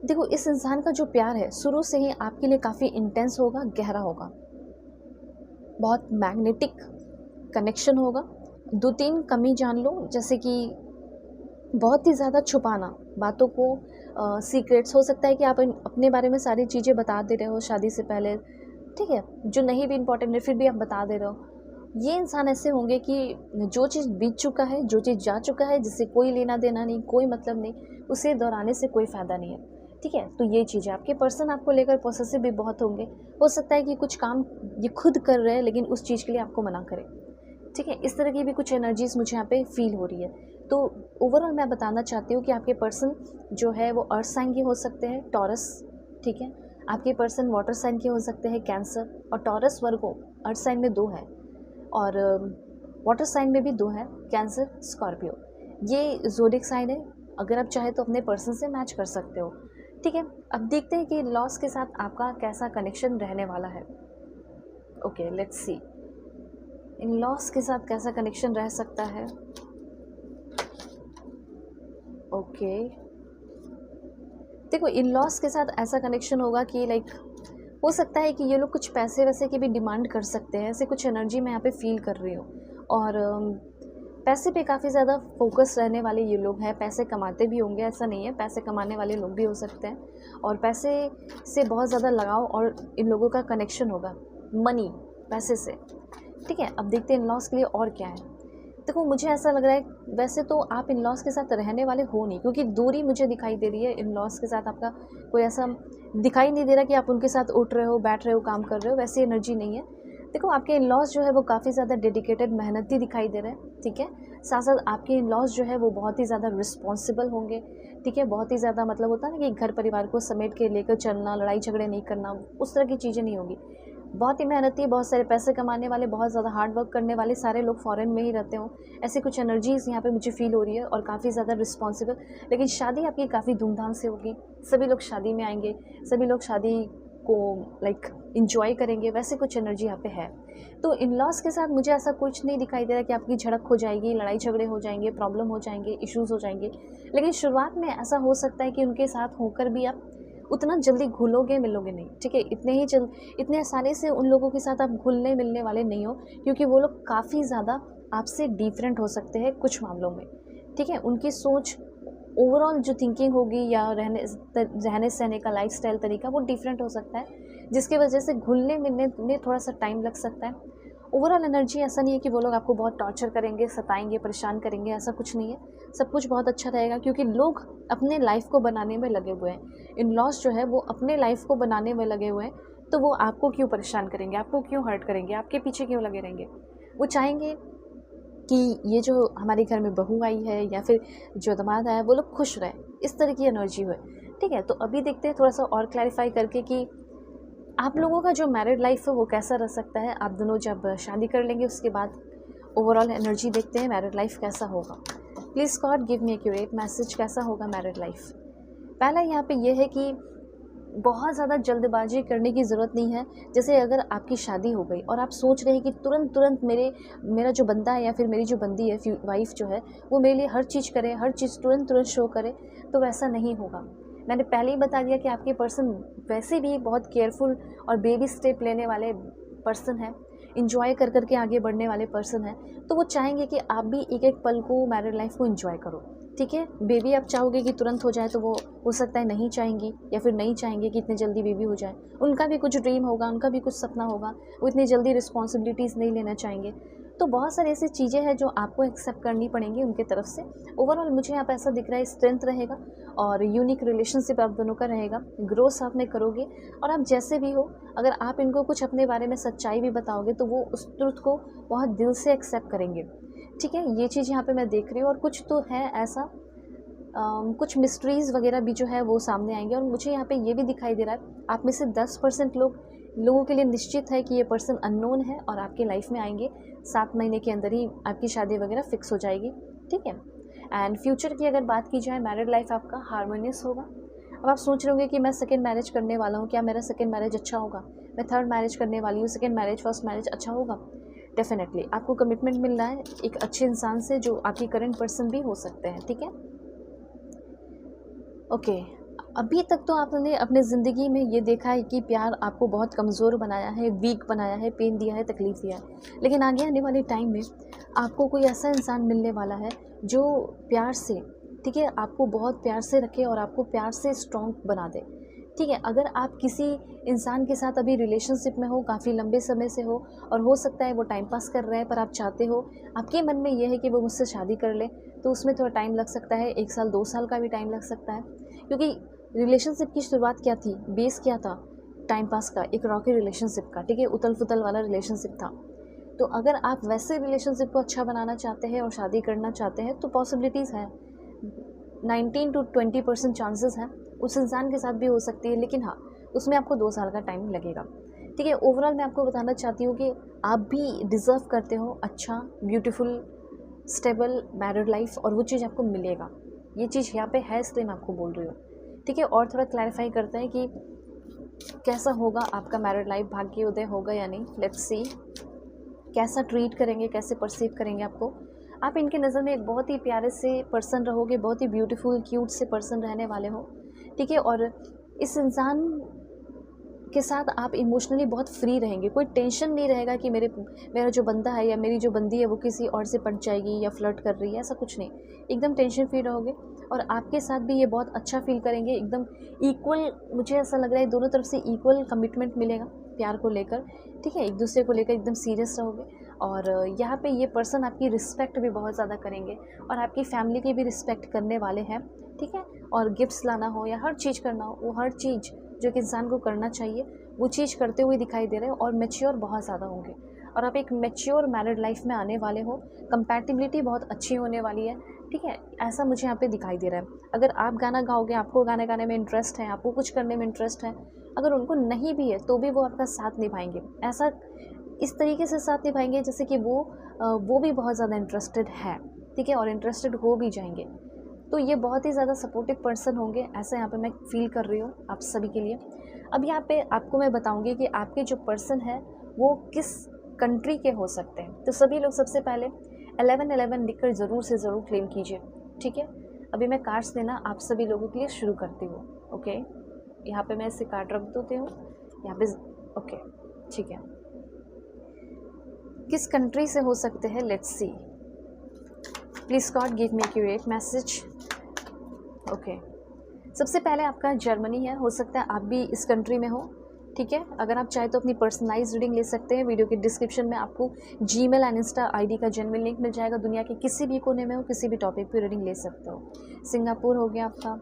देखो इस इंसान का जो प्यार है शुरू से ही आपके लिए काफ़ी इंटेंस होगा, गहरा होगा, बहुत मैग्नेटिक कनेक्शन होगा। 2-3 कमी जान लो, जैसे कि बहुत ही ज़्यादा छुपाना बातों को, सीक्रेट्स। हो सकता है कि आप अपने बारे में सारी चीज़ें बता दे रहे हो शादी से पहले, ठीक है, जो नहीं भी इम्पोर्टेंट है फिर भी आप बता दे रहे हो। ये इंसान ऐसे होंगे कि जो चीज़ बीत चुका है, जो चीज़ जा चुका है, जिससे कोई लेना देना नहीं, कोई मतलब नहीं, उसे दोहराने से कोई फ़ायदा नहीं है, ठीक है। तो ये चीज़ है, आपके पर्सन आपको लेकर पॉसेसिव भी बहुत होंगे। हो सकता है कि कुछ काम ये खुद कर रहे हैं लेकिन उस चीज़ के लिए आपको मना करें, ठीक है। इस तरह की भी कुछ एनर्जीज़ मुझे यहाँ पे फील हो रही है। तो ओवरऑल मैं बताना चाहती हूँ कि आपके पर्सन जो है वो अर्थ साइन के हो सकते हैं, टॉरस, ठीक है। आपके पर्सन वाटर साइन के हो सकते हैं, कैंसर, और टॉरस वर्गो अर्थ साइन में 2 है और वाटर साइन में भी 2 है, कैंसर, स्कॉर्पियो। ये ज़ोडिक साइन है, अगर आप चाहे तो अपने पर्सन से मैच कर सकते हो, ठीक है। अब देखते हैं कि लॉस के साथ आपका कैसा कनेक्शन रहने वाला है। Okay, let's C in loss के साथ कैसा कनेक्शन रह सकता है। ओके, देखो इन लॉस के साथ ऐसा कनेक्शन होगा कि लाइक हो सकता है कि ये लोग कुछ पैसे वैसे की भी डिमांड कर सकते हैं, ऐसे कुछ एनर्जी मैं यहाँ पे फील कर रही हूँ। और पैसे पे काफ़ी ज़्यादा फोकस रहने वाले ये लोग हैं, पैसे कमाते भी होंगे, ऐसा नहीं है, पैसे कमाने वाले लोग भी हो सकते हैं और पैसे से बहुत ज़्यादा लगाव और इन लोगों का कनेक्शन होगा मनी, पैसे से, ठीक है। अब देखते हैं इन लॉस के लिए और क्या है। देखो मुझे ऐसा लग रहा है, वैसे तो आप इन लॉस के साथ रहने वाले हो नहीं, क्योंकि दूरी मुझे दिखाई दे रही है। इन लॉस के साथ आपका कोई ऐसा दिखाई नहीं दे रहा कि आप उनके साथ उठ रहे हो, बैठ रहे हो, काम कर रहे हो, वैसी एनर्जी नहीं है। देखो आपके इन लॉस जो है वो काफ़ी ज़्यादा डेडिकेटेड, मेहनती दिखाई दे रहे हैं, ठीक है। साथ साथ आपके इन लॉस जो है वो बहुत ही ज़्यादा रिस्पॉन्सिबल होंगे, ठीक है। बहुत ही ज़्यादा मतलब होता है ना कि घर परिवार को समेट के लेकर चलना, लड़ाई झगड़े नहीं करना, उस तरह की चीज़ें नहीं होगी। बहुत ही मेहनती, बहुत सारे पैसे कमाने वाले, बहुत ज़्यादा हार्ड वर्क करने वाले सारे लोग फॉरेन में ही रहते हों, ऐसी कुछ एनर्जीज़ यहाँ पे मुझे फील हो रही है और काफ़ी ज़्यादा रिस्पॉन्सिबल। लेकिन शादी आपकी काफ़ी धूमधाम से होगी, सभी लोग शादी में आएंगे, सभी लोग शादी को लाइक इंजॉय करेंगे, वैसे कुछ एनर्जी यहाँ पे है। तो इन लॉस के साथ मुझे ऐसा कुछ नहीं दिखाई दे रहा कि आपकी झड़प हो जाएगी, लड़ाई झगड़े हो जाएंगे, प्रॉब्लम हो जाएंगे, इश्यूज़ हो जाएंगे। लेकिन शुरुआत में ऐसा हो सकता है कि उनके साथ होकर भी आप उतना जल्दी घुलोगे मिलोगे नहीं, ठीक है। इतने आसानी से उन लोगों के साथ आप घुलने मिलने वाले नहीं हो, क्योंकि वो लोग काफ़ी ज़्यादा आपसे डिफरेंट हो सकते हैं कुछ मामलों में, ठीक है। उनकी सोच, ओवरऑल जो थिंकिंग होगी या रहने सहने का लाइफस्टाइल तरीका वो डिफरेंट हो सकता है, जिसकी वजह से घुलने मिलने में थोड़ा सा टाइम लग सकता है। ओवरऑल एनर्जी ऐसा नहीं है कि वो लोग आपको बहुत टॉर्चर करेंगे, सताएंगे, परेशान करेंगे, ऐसा कुछ नहीं है। सब कुछ बहुत अच्छा रहेगा, क्योंकि लोग अपने लाइफ को बनाने में लगे हुए हैं। इन लॉज जो है वो अपने लाइफ को बनाने में लगे हुए हैं, तो वो आपको क्यों परेशान करेंगे, आपको क्यों हर्ट करेंगे, आपके पीछे क्यों लगे रहेंगे। वो चाहेंगे कि ये जो हमारे घर में बहू आई है या फिर जो दामाद आया है वो लोग खुश रहे, इस तरह की एनर्जी हो, ठीक है। तो अभी देखते हैं थोड़ा सा और क्लैरिफाई करके कि आप लोगों का जो मैरिड लाइफ है वो कैसा रह सकता है। आप दोनों जब शादी कर लेंगे उसके बाद ओवरऑल एनर्जी देखते हैं, मैरिड लाइफ कैसा होगा। Please God give me accurate message, कैसा होगा मैरिड लाइफ। पहला यहाँ पे ये है कि बहुत ज़्यादा जल्दबाजी करने की ज़रूरत नहीं है। जैसे अगर आपकी शादी हो गई और आप सोच रहे हैं कि तुरंत मेरा जो बंदा है या फिर मेरी जो बंदी है, वाइफ जो है, वो मेरे लिए हर चीज़ करे, हर चीज़ तुरंत शो करे, तो वैसा नहीं होगा। मैंने पहले ही बता दिया कि आपके पर्सन वैसे भी बहुत केयरफुल और बेबी स्टेप लेने वाले पर्सन है, इंजॉय कर करके आगे बढ़ने वाले पर्सन है। तो वो चाहेंगे कि आप भी एक एक पल को, मैरिड लाइफ को इंजॉय करो, ठीक है। बेबी आप चाहोगे कि तुरंत हो जाए, तो वो हो सकता है नहीं चाहेंगी, या फिर नहीं चाहेंगे कि इतनी जल्दी बेबी हो जाए। उनका भी कुछ ड्रीम होगा, उनका भी कुछ सपना होगा, वो इतनी जल्दी रिस्पॉन्सिबिलिटीज़ नहीं लेना चाहेंगे। तो बहुत सारी ऐसी चीज़ें हैं जो आपको एक्सेप्ट करनी पड़ेंगी उनके तरफ से। ओवरऑल मुझे यहाँ पर ऐसा दिख रहा है स्ट्रेंथ रहेगा और यूनिक रिलेशनशिप आप दोनों का रहेगा, ग्रो साथ में करोगे। और आप जैसे भी हो, अगर आप इनको कुछ अपने बारे में सच्चाई भी बताओगे तो वो उस ट्रुथ को बहुत दिल से एक्सेप्ट करेंगे, ठीक है। ये चीज़ यहाँ पे मैं देख रही हूँ। और कुछ तो है ऐसा, कुछ मिस्ट्रीज़ वगैरह भी जो है वो सामने आएंगे। और मुझे यहाँ पे ये भी दिखाई दे रहा है, आप में से 10% लोगों के लिए निश्चित है कि ये पर्सन अननोन है और आपके लाइफ में आएंगे। 7 महीने के अंदर ही आपकी शादी वगैरह फिक्स हो जाएगी, ठीक है। एंड फ्यूचर की अगर बात की जाए, मैरिड लाइफ आपका हार्मोनियस होगा। अब आप सोच रहे होंगे कि मैं सेकेंड मैरिज करने वाला हूँ, क्या मेरा सेकेंड मैरिज अच्छा होगा, मैं थर्ड मैरिज करने वाली हूँ, सेकेंड मैरिज, फर्स्ट मैरिज अच्छा होगा। डेफिनेटली आपको कमिटमेंट मिल रहा है एक अच्छे इंसान से, जो आपकी करंट पर्सन भी हो सकते हैं, ठीक है। ओके, अभी तक तो आपने अपने ज़िंदगी में ये देखा है कि प्यार आपको बहुत कमज़ोर बनाया है, वीक बनाया है, पेन दिया है, तकलीफ़ दिया है। लेकिन आगे आने वाले टाइम में आपको कोई ऐसा इंसान मिलने वाला है जो प्यार से, ठीक है, आपको बहुत प्यार से रखे और आपको प्यार से स्ट्रॉन्ग बना दे, ठीक है। अगर आप किसी इंसान के साथ अभी रिलेशनशिप में हो, काफ़ी लंबे समय से हो, और हो सकता है वो टाइम पास कर रहे हैं, पर आप चाहते हो, आपके मन में ये है कि वो मुझसे शादी कर ले, तो उसमें थोड़ा टाइम लग सकता है, 1 साल 2 साल का भी टाइम लग सकता है। क्योंकि रिलेशनशिप की शुरुआत क्या थी, बेस क्या था, टाइम पास का, एक रॉकी रिलेशनशिप का, ठीक है, उथल पुथल वाला रिलेशनशिप था। तो अगर आप वैसे रिलेशनशिप को अच्छा बनाना चाहते हैं और शादी करना चाहते हैं, तो पॉसिबिलिटीज़ है, 19 to 20% चांसेस हैं उस इंसान के साथ भी हो सकती है। लेकिन हाँ, उसमें आपको 2 साल का टाइम लगेगा, ठीक है। ओवरऑल मैं आपको बताना चाहती हूँ कि आप भी डिज़र्व करते हो अच्छा, ब्यूटीफुल, स्टेबल मैरिड लाइफ, और वो चीज़ आपको मिलेगा। ये चीज़ यहाँ पे है, इसलिए मैं आपको बोल रही हूँ, ठीक है। और थोड़ा क्लैरिफाई करते हैं कि कैसा होगा आपका मैरिड लाइफ, भाग्योदय होगा या नहीं। लेट्स सी कैसा ट्रीट करेंगे, कैसे परसीव करेंगे आपको। आप इनके नज़र में एक बहुत ही प्यारे से पर्सन रहोगे, बहुत ही ब्यूटीफुल क्यूट से पर्सन रहने वाले हो, ठीक है। और इस इंसान के साथ आप इमोशनली बहुत फ्री रहेंगे, कोई टेंशन नहीं रहेगा कि मेरा जो बंदा है या मेरी जो बंदी है वो किसी और से पट जाएगी या फ्लर्ट कर रही है, ऐसा कुछ नहीं। एकदम टेंशन फ्री रहोगे और आपके साथ भी ये बहुत अच्छा फील करेंगे, एकदम इक्वल। मुझे ऐसा लग रहा है दोनों तरफ से इक्वल कमिटमेंट मिलेगा प्यार को लेकर, ठीक है। एक दूसरे को लेकर एकदम सीरियस रहोगे। और यहाँ पे ये पर्सन आपकी रिस्पेक्ट भी बहुत ज़्यादा करेंगे और आपकी फैमिली की भी रिस्पेक्ट करने वाले हैं, ठीक है। और गिफ्ट्स लाना हो या हर चीज़ करना हो, वो हर चीज़ जो कि इंसान को करना चाहिए वो चीज़ करते हुए दिखाई दे रहे हो। और मैच्योर बहुत ज़्यादा होंगे और आप एक मैच्योर मैरिड लाइफ में आने वाले हो। कंपैटिबिलिटी बहुत अच्छी होने वाली है, ठीक है, ऐसा मुझे यहाँ पे दिखाई दे रहा है। अगर आप गाना गाओगे, आपको गाने गाने में इंटरेस्ट है, आपको कुछ करने में इंटरेस्ट है, अगर उनको नहीं भी है तो भी वो आपका साथ निभाएंगे। ऐसा इस तरीके से साथ निभाएंगे जैसे कि वो भी बहुत ज़्यादा इंटरेस्टेड है, ठीक है, और इंटरेस्टेड हो भी जाएंगे। तो ये बहुत ही ज़्यादा सपोर्टिव पर्सन होंगे, ऐसा यहाँ पे मैं फील कर रही हूँ आप सभी के लिए। अब यहाँ पे आपको मैं बताऊँगी कि आपके जो पर्सन है वो किस कंट्री के हो सकते हैं। तो सभी लोग सबसे पहले 1111 लिखकर ज़रूर से ज़रूर क्लेम कीजिए, ठीक है। अभी मैं कार्ड्स देना आप सभी लोगों के लिए शुरू करती हूँ, ओके। यहाँ पे मैं इसे कार्ड रख देती हूँ यहाँ पे। ओके ठीक है, किस कंट्री से हो सकते हैं, let's see. Please God give me accurate message. Okay, सबसे पहले आपका जर्मनी है, हो सकता है आप भी इस कंट्री में हो। ठीक है, अगर आप चाहे तो अपनी पर्सनलाइज रीडिंग ले सकते हैं। वीडियो के डिस्क्रिप्शन में आपको जीमेल एंड इंस्टा आईडी का जेन्युइन लिंक मिल जाएगा। दुनिया के किसी भी कोने में हो, किसी भी टॉपिक पे रीडिंग ले सकते हो। सिंगापुर हो गया आपका।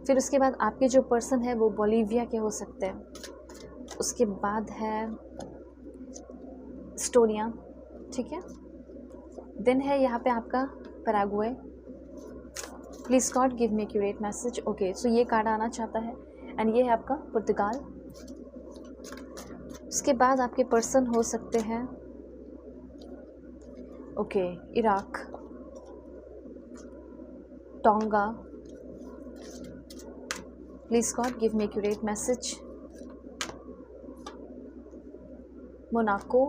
फिर उसके बाद आपके जो पर्सन है वो बोलीविया के हो सकते हैं। उसके बाद है एस्टोनिया। ठीक है, देन है यहाँ पे आपका Paraguay. Please God give me accurate message. Okay, so ये कार्ड आना चाहता है एंड ये है आपका पुर्तगाल। उसके बाद आपके पर्सन हो सकते हैं okay Iraq, tonga. Please God give me accurate message. Monaco.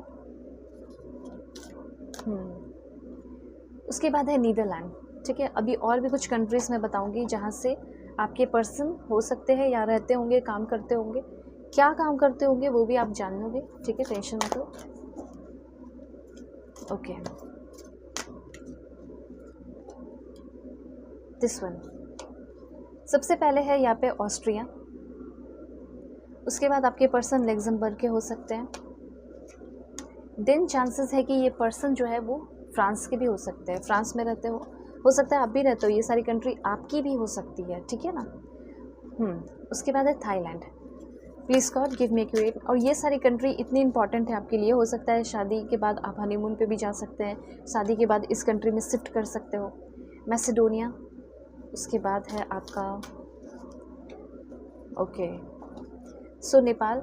उसके बाद है नीदरलैंड। ठीक है, अभी और भी कुछ कंट्रीज़ मैं बताऊंगी जहाँ से आपके पर्सन हो सकते हैं या रहते होंगे, काम करते होंगे। क्या काम करते होंगे वो भी आप जान लोगे। ठीक है, टेंशन मत लो। Okay, this one. सबसे पहले है यहाँ पे ऑस्ट्रिया। उसके बाद आपके पर्सन लग्जमबर्ग के हो सकते हैं। देन चांसेस है कि ये पर्सन जो है वो फ्रांस के भी हो सकते हैं। फ्रांस में रहते हो सकता है आप भी रहते हो। ये सारी कंट्री आपकी भी हो सकती है। ठीक है ना। उसके बाद है Thailand. Please God give me accurate. और ये सारी कंट्री इतनी इंपॉर्टेंट है आपके लिए। हो सकता है शादी के बाद आप हनीमून पे भी जा सकते हैं, शादी के बाद इस कंट्री में शिफ्ट कर सकते हो। मैसेडोनिया। उसके बाद है आपका ओके सो नेपाल।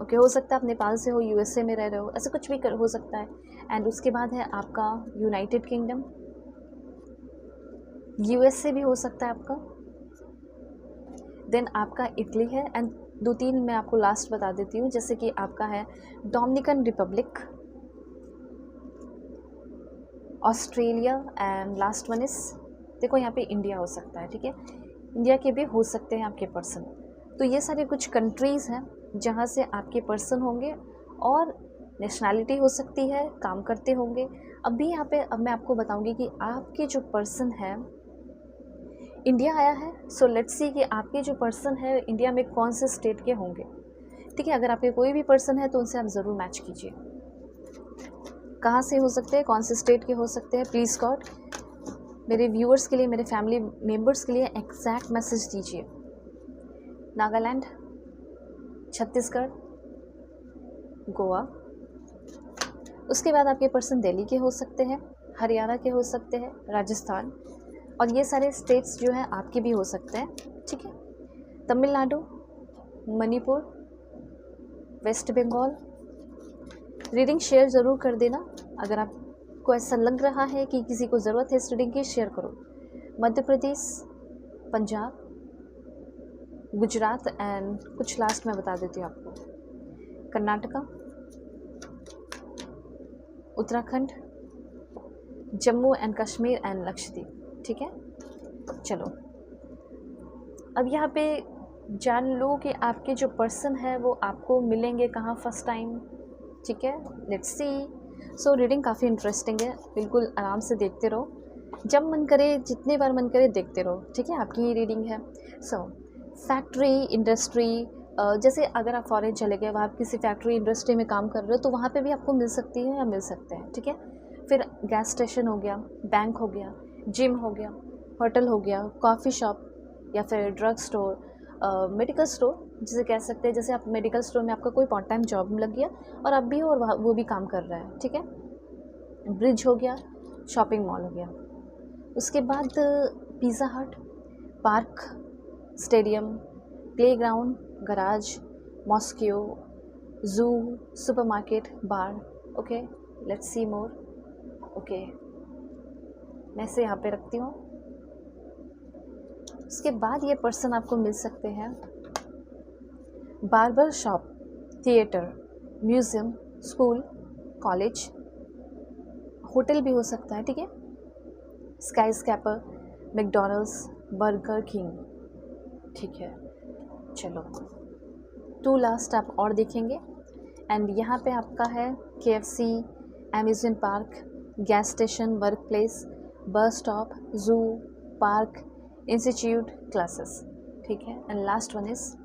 ओके, हो सकता है आप नेपाल से हो, यूएसए में रह रहे हो, ऐसा कुछ भी हो सकता है। एंड उसके बाद है आपका यूनाइटेड किंगडम, यूएसए भी हो सकता है आपका। देन आपका इटली है एंड 2-3 मैं आपको लास्ट बता देती हूँ, जैसे कि आपका है Dominican Republic, Australia and last one is देखो यहाँ पे इंडिया हो सकता है। ठीक है, इंडिया के भी हो सकते हैं आपके पर्सन। तो ये सारे कुछ कंट्रीज़ हैं जहाँ से आपके पर्सन होंगे और नेशनैलिटी हो सकती है, काम करते होंगे। अभी यहाँ पे अब मैं आपको बताऊंगी कि आपके जो पर्सन है इंडिया आया है। सो लेट्स सी कि आपके जो पर्सन है इंडिया में कौन से स्टेट के होंगे। ठीक है, अगर आपके कोई भी पर्सन है तो उनसे आप ज़रूर मैच कीजिए। कहाँ से हो सकते हैं, कौन से स्टेट के हो सकते हैं। प्लीज़ गॉड मेरे व्यूअर्स के लिए, मेरे फैमिली मेम्बर्स के लिए एग्जैक्ट मैसेज दीजिए। नागालैंड, छत्तीसगढ़, गोवा। उसके बाद आपके पर्सन दिल्ली के हो सकते हैं, हरियाणा के हो सकते हैं, राजस्थान। और ये सारे स्टेट्स जो हैं आपके भी हो सकते हैं। ठीक है, Tamil Nadu, Manipur, West Bengal. Reading share ज़रूर कर देना अगर आपको ऐसा लग रहा है कि किसी को ज़रूरत है इस रीडिंग की, शेयर करो। मध्य प्रदेश, पंजाब, गुजरात एंड कुछ लास्ट में बता देती हूँ आपको, कर्नाटका, उत्तराखंड, जम्मू एंड कश्मीर एंड लक्षद्वीप। ठीक है, चलो अब यहाँ पे जान लो कि आपके जो पर्सन है वो आपको मिलेंगे कहाँ फर्स्ट टाइम। ठीक है, लेट्स सी। सो रीडिंग काफ़ी इंटरेस्टिंग है, बिल्कुल आराम से देखते रहो, जब मन करे जितने बार मन करे देखते रहो। ठीक है, आपकी ही रीडिंग है। सो फैक्ट्री, इंडस्ट्री, जैसे अगर आप फॉरेन चले गए, वहाँ किसी फैक्ट्री इंडस्ट्री में काम कर रहे हो तो वहाँ पे भी आपको मिल सकती है या मिल सकते हैं। ठीक है, फिर गैस स्टेशन हो गया, बैंक हो गया, जिम हो गया, होटल हो गया, कॉफ़ी शॉप या फिर ड्रग स्टोर, मेडिकल स्टोर जिसे कह सकते हैं। जैसे आप मेडिकल स्टोर में आपका कोई पार्ट टाइम जॉब लग गया और आप भी हो और वो भी काम कर रहा है। ठीक है, ब्रिज हो गया, शॉपिंग मॉल हो गया। उसके बाद पिज़्ज़ा हट, park, stadium, playground, garage, mosque, zoo, supermarket, bar. Okay, let's C more. Okay, मैं इसे यहाँ पे रखती हूँ। उसके बाद ये पर्सन आपको मिल सकते हैं barber shop, theatre, museum, school, college, hotel भी हो सकता है। ठीक है, sky scraper, McDonald's, burger king. ठीक है, चलो 2 लास्ट आप और देखेंगे। एंड यहाँ पे आपका है KFC, amusement park, gas station, work place, bus stop, zoo, park, institute, classes. ठीक है। एंड लास्ट वन इज़,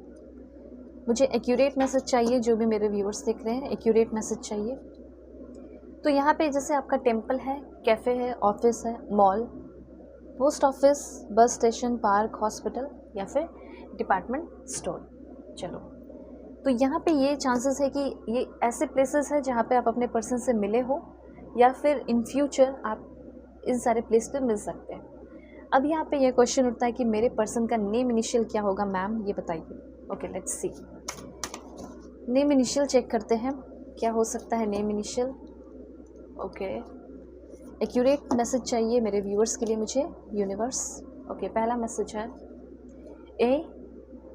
मुझे एक्यूरेट मैसेज चाहिए, जो भी मेरे व्यूअर्स देख रहे हैं एक्यूरेट मैसेज चाहिए। तो यहाँ पे जैसे आपका टेम्पल है, कैफ़े है, ऑफिस है, mall, post office, bus station, park, hospital या फिर डिपार्टमेंट स्टोर। चलो, तो यहाँ पे ये चांसेस है कि ये ऐसे प्लेसेस है जहाँ पे आप अपने पर्सन से मिले हो या फिर इन फ्यूचर आप इन सारे प्लेस पे मिल सकते हैं। अब यहाँ पे ये क्वेश्चन उठता है कि मेरे पर्सन का नेम इनिशियल क्या होगा मैम, ये बताइए। Okay, let's see. Name initial check करते हैं, क्या हो सकता है name initial. Okay, accurate message चाहिए मेरे व्यूअर्स के लिए मुझे, यूनिवर्स। ओके, पहला मैसेज है A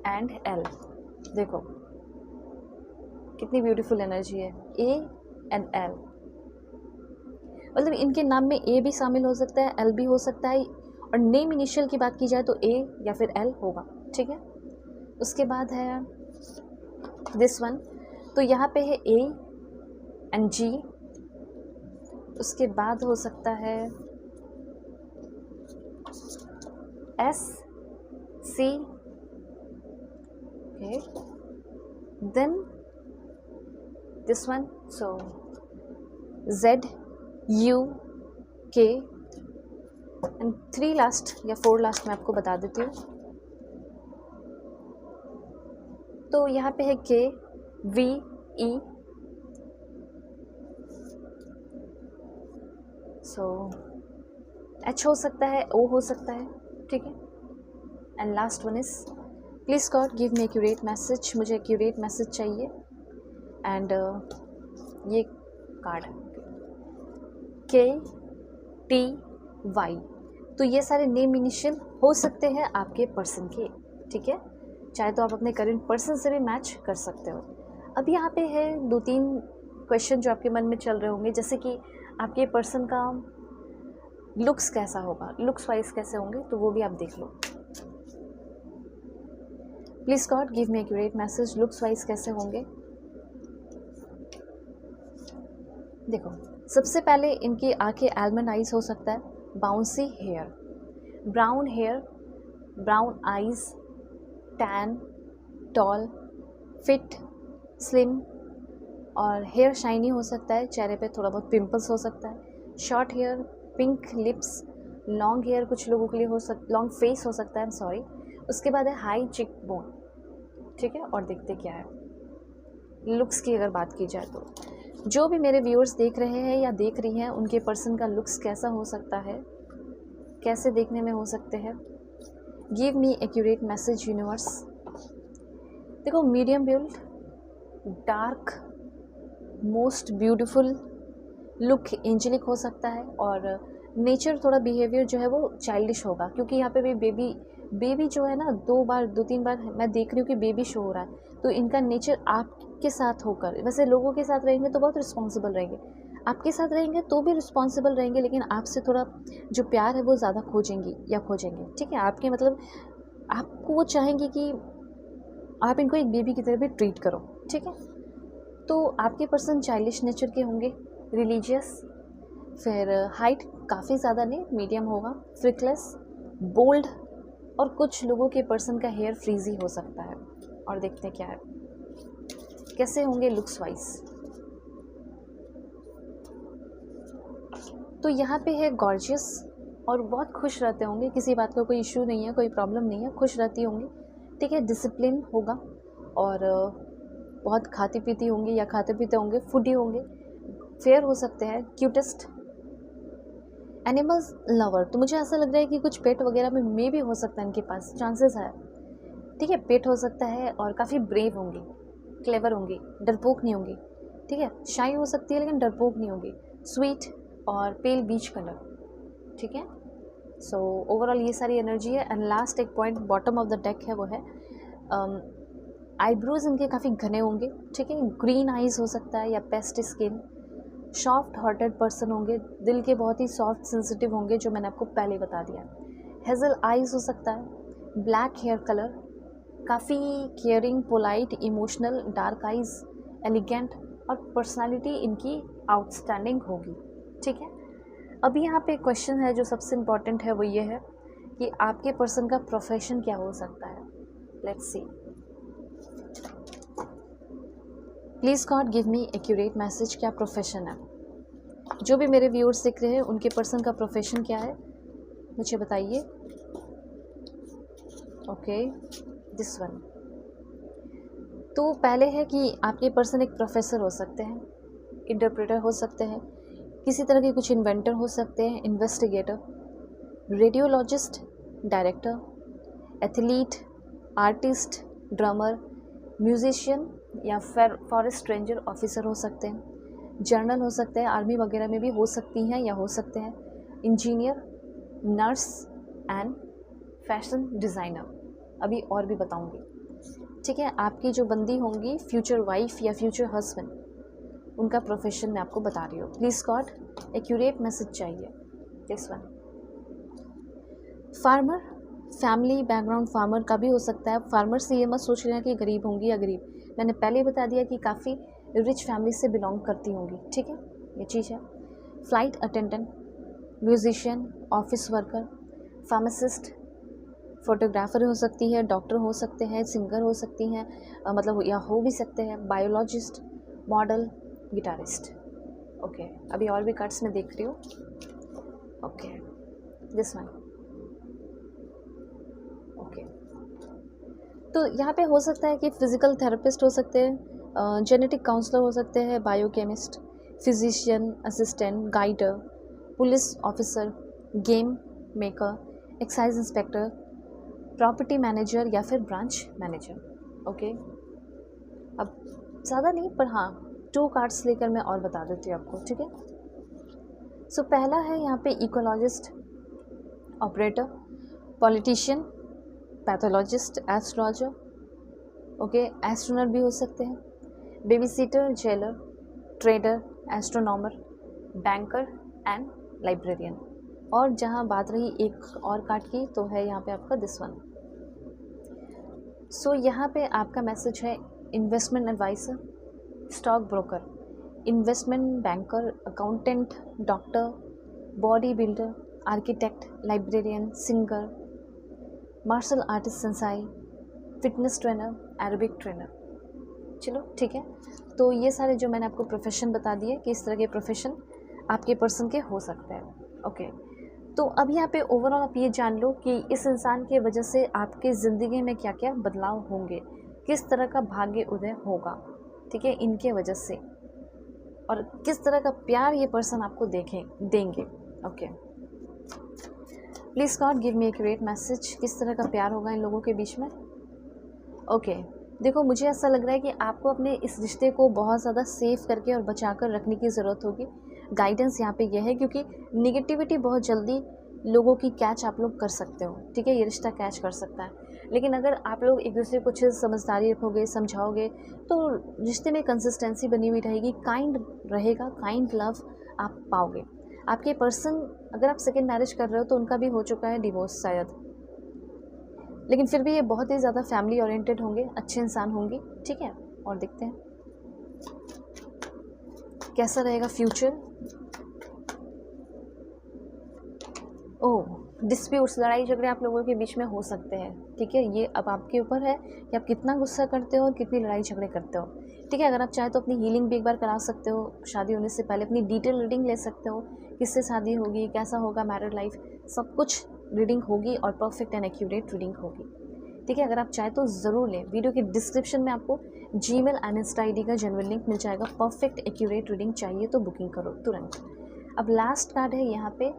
एंड L। देखो कितनी ब्यूटीफुल एनर्जी है, A एंड L। मतलब इनके नाम में A भी शामिल हो सकता है, L भी हो सकता है, और नेम इनिशियल की बात की जाए तो A या फिर L होगा। ठीक है। उसके बाद है दिस वन, तो यहाँ पे है A एंड G। उसके बाद हो सकता है S, C, okay, then this one, so Z, U, K and 3 last या 4 लास्ट मैं आपको बता देती हूँ। तो यहाँ पे है K, V, E, सो H हो सकता है, O हो सकता है। ठीक है। And last one is, please God give me accurate message, मुझे एक्यूरेट मैसेज चाहिए। एंड ये कार्ड KTY, तो ये सारे नेम इनिशियल हो सकते हैं आपके पर्सन के। ठीक है। चाहे तो आप अपने करंट पर्सन से भी मैच कर सकते हो। अब यहाँ पे है 2-3 क्वेश्चन जो आपके मन में चल रहे होंगे, जैसे कि आपके पर्सन का लुक्स कैसा होगा, लुक्स वाइज कैसे होंगे, तो वो भी आप देख लो। Please God give me accurate message, looks wise कैसे होंगे। देखो, सबसे पहले इनकी आंखें आलमंड आइज हो सकता है, bouncy hair, brown hair, brown eyes, tan, tall, fit, slim, और हेयर शाइनी हो सकता है, चेहरे पे थोड़ा बहुत पिंपल्स हो सकता है, short hair, pink lips, long hair कुछ लोगों के लिए हो सकता, लॉन्ग फेस हो सकता है, सॉरी। उसके बाद है हाई चिक बोन। ठीक है। और देखते क्या है लुक्स की अगर बात की जाए तो जो भी मेरे व्यूअर्स देख रहे हैं या देख रही हैं, उनके पर्सन का लुक्स कैसा हो सकता है, कैसे देखने में हो सकते हैं। Give me accurate message universe. देखो, medium build, dark, most beautiful look angelic हो सकता है, और नेचर थोड़ा बिहेवियर जो है वो चाइल्डिश होगा, क्योंकि यहाँ पे भी बेबी जो है ना, 2-3 बार मैं देख रही हूँ कि बेबी शो हो रहा है। तो इनका नेचर आपके साथ होकर, वैसे लोगों के साथ रहेंगे तो बहुत रिस्पॉन्सिबल रहेंगे, आपके साथ रहेंगे तो भी रिस्पॉन्सिबल रहेंगे, लेकिन आपसे थोड़ा जो प्यार है वो ज़्यादा खोजेंगी या खोजेंगे। ठीक है। आपके मतलब आपको वो चाहेंगे कि आप इनको एक बेबी की तरह भी ट्रीट करो। ठीक है। तो आपके पर्सन चाइल्डिश नेचर के होंगे, रिलीजियस, फिर हाइट काफ़ी ज़्यादा नहीं, मीडियम होगा, फ्रिकलेस, बोल्ड, और कुछ लोगों के पर्सन का हेयर फ्रीजी हो सकता है। और देखते हैं क्या है, कैसे होंगे लुक्स वाइज। तो यहाँ पे है गॉर्जियस, और बहुत खुश रहते होंगे, किसी बात का कोई इशू नहीं है, कोई प्रॉब्लम नहीं है, खुश रहती होंगी। ठीक है। डिसिप्लिन होगा, और बहुत खाती पीती होंगी या खाते पीते होंगे, फूडी होंगे, फेयर हो सकते हैं, क्यूटेस्ट, एनिमल्स लवर। तो मुझे ऐसा लग रहा है कि कुछ पेट वगैरह में मे भी हो सकता है, इनके पास चांसेस है। ठीक है। पेट हो सकता है, और काफ़ी ब्रेव होंगी, क्लेवर होंगी, डरपोक नहीं होंगी। ठीक है। शाई हो सकती है लेकिन डरपोक नहीं होगी, स्वीट और पेल बीच कलर। ठीक है। सो ओवरऑल ये सारी एनर्जी है। एंड लास्ट एक point bottom of the deck है, वो है आईब्रोज इनके काफ़ी घने होंगे। ठीक है। ग्रीन आइज़ हो सकता है या paste skin, soft hearted person होंगे, दिल के बहुत ही सॉफ्ट सेंसिटिव होंगे, जो मैंने आपको पहले बता दिया। हेज़ल आइज़ हो सकता है, ब्लैक हेयर कलर, काफ़ी caring, polite, emotional, dark eyes, elegant और पर्सनालिटी इनकी आउटस्टैंडिंग होगी। ठीक है, अभी यहाँ पे क्वेश्चन है जो सबसे इम्पॉर्टेंट है, वो ये है कि आपके पर्सन का प्रोफेशन क्या हो सकता है। Let's see, please God give me accurate message. क्या प्रोफेशन है? जो भी मेरे व्यूअर्स दिख रहे हैं उनके पर्सन का प्रोफेशन क्या है मुझे बताइए। Okay, this one. तो पहले है कि आपके पर्सन एक प्रोफेसर हो सकते हैं, इंटरप्रेटर हो सकते हैं, किसी तरह के कुछ इन्वेंटर हो सकते हैं, investigator, radiologist, director, athlete, artist, drummer, musician या फॉरेस्ट रेंजर ऑफिसर हो सकते हैं, जर्नल हो सकते हैं, आर्मी वगैरह में भी हो सकती हैं या हो सकते हैं, engineer, nurse and fashion designer. अभी और भी बताऊंगी। ठीक है, आपकी जो बंदी होंगी, फ्यूचर वाइफ या फ्यूचर हस्बैंड, उनका प्रोफेशन मैं आपको बता रही हूँ। प्लीज़ गॉड एक्यूरेट मैसेज चाहिए। This one, farmer, family background farmer का भी हो सकता है। फार्मर से ये मत सोच लेना कि गरीब होंगी या गरीब, मैंने पहले ही बता दिया कि काफ़ी रिच फैमिली से बिलोंग करती होंगी। ठीक है, ये चीज़ है। Flight attendant, musician, office worker, pharmacist, photographer हो सकती है, डॉक्टर हो सकते हैं, सिंगर हो सकती हैं, मतलब या हो भी सकते हैं, बायोलॉजिस्ट, मॉडल, गिटारिस्ट। ओके, अभी और भी कार्ड्स में देख रही हूँ। Okay, this one. ओके, तो यहाँ पे हो सकता है कि फिज़िकल थेरेपिस्ट हो सकते हैं, जेनेटिक काउंसलर हो सकते हैं, biochemist, physician, assistant, guider, police officer, game maker, excise inspector, property manager या फिर ब्रांच मैनेजर। ओके, अब ज़्यादा नहीं पर हाँ 2 कार्ड्स लेकर मैं और बता देती हूँ आपको। ठीक है, सो पहला है यहाँ पे ecologist, operator, politician, pathologist, astrologer. Okay, astronaut भी हो सकते हैं, baby seater, jailer, trader, astronomer, banker and librarian. और जहाँ बात रही एक और कार्ड की, तो है यहाँ पे आपका दिस वन। सो यहाँ पे आपका मैसेज है investment advisor, stock broker, investment banker, accountant, doctor, body builder, architect, librarian, singer, martial artist, sensei, fitness trainer, aerobic trainer. चलो ठीक है, तो ये सारे जो मैंने आपको प्रोफेशन बता दिए कि इस तरह के प्रोफेशन आपके पर्सन के हो सकते हैं। ओके, तो अब यहाँ पे ओवरऑल आप ये जान लो कि इस इंसान के वजह से आपके ज़िंदगी में क्या क्या बदलाव होंगे, किस तरह का भाग्य उदय होगा। ठीक है, इनके वजह से, और किस तरह का प्यार ये पर्सन आपको देंगे। Okay, please God give me accurate message, किस तरह का प्यार होगा इन लोगों के बीच में। ओके, देखो मुझे ऐसा लग रहा है कि आपको अपने इस रिश्ते को बहुत ज़्यादा सेफ करके और बचा कर रखने की ज़रूरत होगी। गाइडेंस यहाँ पे यह है, क्योंकि निगेटिविटी बहुत जल्दी लोगों की कैच आप लोग कर सकते हो। ठीक है, ये रिश्ता कैच कर सकता है, लेकिन अगर आप लोग एक दूसरे को अच्छे से समझदारी रखोगे, समझाओगे, तो रिश्ते में कंसिस्टेंसी बनी हुई रहेगी, काइंड रहेगा, काइंड लव आप पाओगे। आपके पर्सन, अगर आप सेकेंड मैरिज कर रहे हो तो उनका भी हो चुका है डिवोर्स शायद, लेकिन फिर भी ये बहुत ही ज़्यादा फैमिली ओरिएंटेड होंगे, अच्छे इंसान होंगे। ठीक है, और देखते हैं कैसा रहेगा फ्यूचर। ओह, डिस्प्यूट्स, लड़ाई झगड़े आप लोगों के बीच में हो सकते हैं। ठीक है, ये अब आपके ऊपर है कि आप कितना गुस्सा करते हो और कितनी लड़ाई झगड़े करते हो। ठीक है, अगर आप चाहे तो अपनी हीलिंग भी एक बार करा सकते हो, शादी होने से पहले अपनी डिटेल रीडिंग ले सकते हो, किससे शादी होगी, कैसा होगा मैरिड लाइफ, सब कुछ रीडिंग होगी और परफेक्ट एंड एक्यूरेट रीडिंग होगी। ठीक है, अगर आप चाहे तो ज़रूर लें। वीडियो के डिस्क्रिप्शन में आपको जीमेल एंड इंस्टा आईडी का जेन्युइन लिंक मिल जाएगा। परफेक्ट एक्यूरेट रीडिंग चाहिए तो बुकिंग करो तुरंत। अब लास्ट कार्ड है यहाँ पे,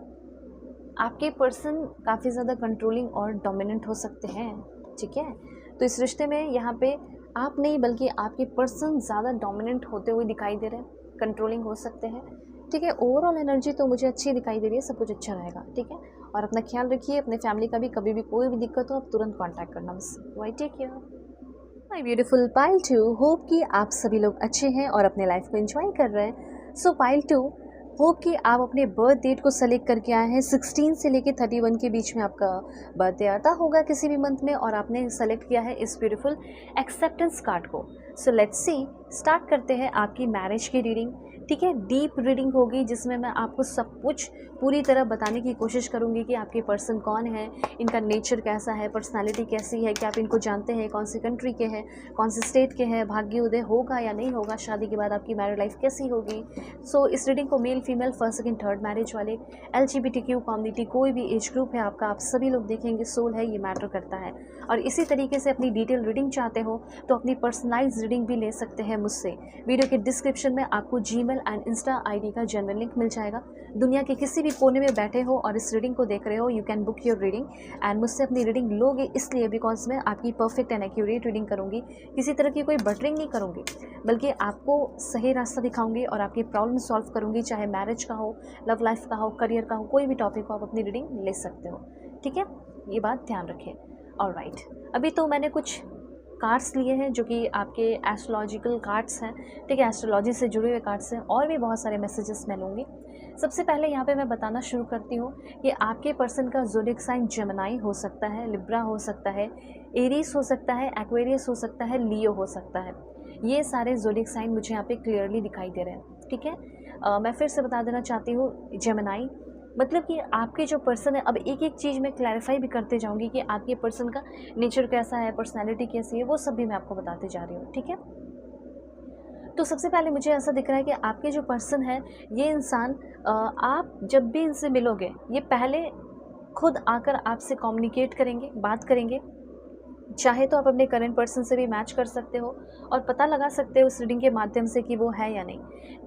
आपके पर्सन काफ़ी ज़्यादा कंट्रोलिंग और डोमिनेंट हो सकते हैं। ठीक है, तो इस रिश्ते में यहाँ पे आप नहीं बल्कि आपके पर्सन ज़्यादा डोमिनेंट होते हुए दिखाई दे रहे हैं, कंट्रोलिंग हो सकते हैं। ठीक है, ओवरऑल एनर्जी तो मुझे अच्छी दिखाई दे रही है, सब कुछ अच्छा रहेगा। ठीक है, और अपना ख्याल रखिए, अपने फैमिली का भी। कभी भी कोई भी दिक्कत हो आप तुरंत कॉन्टैक्ट करना बस। वाई take care my beautiful pile 2। Hope कि आप सभी लोग अच्छे हैं और अपने लाइफ को एंजॉय कर रहे हैं। सो पाइल 2, होप कि आप अपने बर्थ डेट को सेलेक्ट करके आए हैं। 16 से लेके 31 के बीच में आपका बर्थडे आता होगा किसी भी मंथ में, और आपने सेलेक्ट किया है इस ब्यूटीफुल एक्सेप्टेंस कार्ड को। सो लेट्स सी, स्टार्ट करते हैं आपकी मैरिज की रीडिंग। ठीक है, डीप रीडिंग होगी जिसमें मैं आपको सब कुछ पूरी तरह बताने की कोशिश करूंगी कि आपके पर्सन कौन है, इनका नेचर कैसा है, पर्सनालिटी कैसी है, क्या आप इनको जानते हैं, कौन सी कंट्री के हैं, कौन से स्टेट के हैं, भाग्य उदय होगा या नहीं होगा, शादी के बाद आपकी मैरिड लाइफ कैसी होगी। सो इस रीडिंग को male female first second third marriage वाले, LGBTQ कम्युनिटी, कोई भी एज ग्रुप है आपका, आप सभी लोग देखेंगे। सोल है, ये मैटर करता है। और इसी तरीके से अपनी डिटेल रीडिंग चाहते हो तो अपनी पर्सनलाइज रीडिंग भी ले सकते हैं मुझसे। वीडियो के डिस्क्रिप्शन में आपको जीमेल एंड इंस्टा ID का जनरल लिंक मिल जाएगा। दुनिया के किसी भी कोने में बैठे हो और इस रीडिंग को देख रहे हो, you can book your reading and मुझसे अपनी रीडिंग लोगे, इसलिए बिकॉज मैं आपकी परफेक्ट एंड एक्यूरेट रीडिंग करूँगी। किसी तरह की कोई बटरिंग नहीं करूँगी, बल्कि आपको सही रास्ता दिखाऊंगी और आपकी प्रॉब्लम सॉल्व करूँगी। चाहे मैरिज का हो, लव लाइफ का हो, करियर का हो, कोई भी टॉपिक हो, आप अपनी रीडिंग ले सकते हो। ठीक है, ये बात ध्यान रखें। ऑलराइट, अभी तो मैंने कुछ कार्ड्स लिए हैं जो कि आपके एस्ट्रोलॉजिकल कार्ड्स हैं। ठीक है, एस्ट्रोलॉजी से जुड़े हुए कार्ड्स हैं, और भी बहुत सारे मैसेजेस मैं लूँगी। सबसे पहले यहाँ पे मैं बताना शुरू करती हूँ कि आपके पर्सन का ज़ोडिएक साइन जेमिनी हो सकता है, लिब्रा हो सकता है, एरीज हो सकता है, एक्वेरियस हो सकता है, लियो हो सकता है। ये सारे ज़ोडिएक साइन मुझे यहाँ पे क्लियरली दिखाई दे रहे हैं। ठीक है, मैं फिर से बता देना चाहती हूँ, जेमिनी मतलब कि आपके जो पर्सन है, अब एक एक चीज़ मैं क्लैरिफाई भी करते जाऊंगी कि आपके पर्सन का नेचर कैसा है, पर्सनैलिटी कैसी है, वो सब भी मैं आपको बताते जा रही हूँ। ठीक है, तो सबसे पहले मुझे ऐसा दिख रहा है कि आपके जो पर्सन है, ये इंसान, आप जब भी इनसे मिलोगे, ये पहले खुद आकर आपसे कम्युनिकेट करेंगे, बात करेंगे। चाहे तो आप अपने करंट पर्सन से भी मैच कर सकते हो और पता लगा सकते हो उस रीडिंग के माध्यम से कि वो है या नहीं।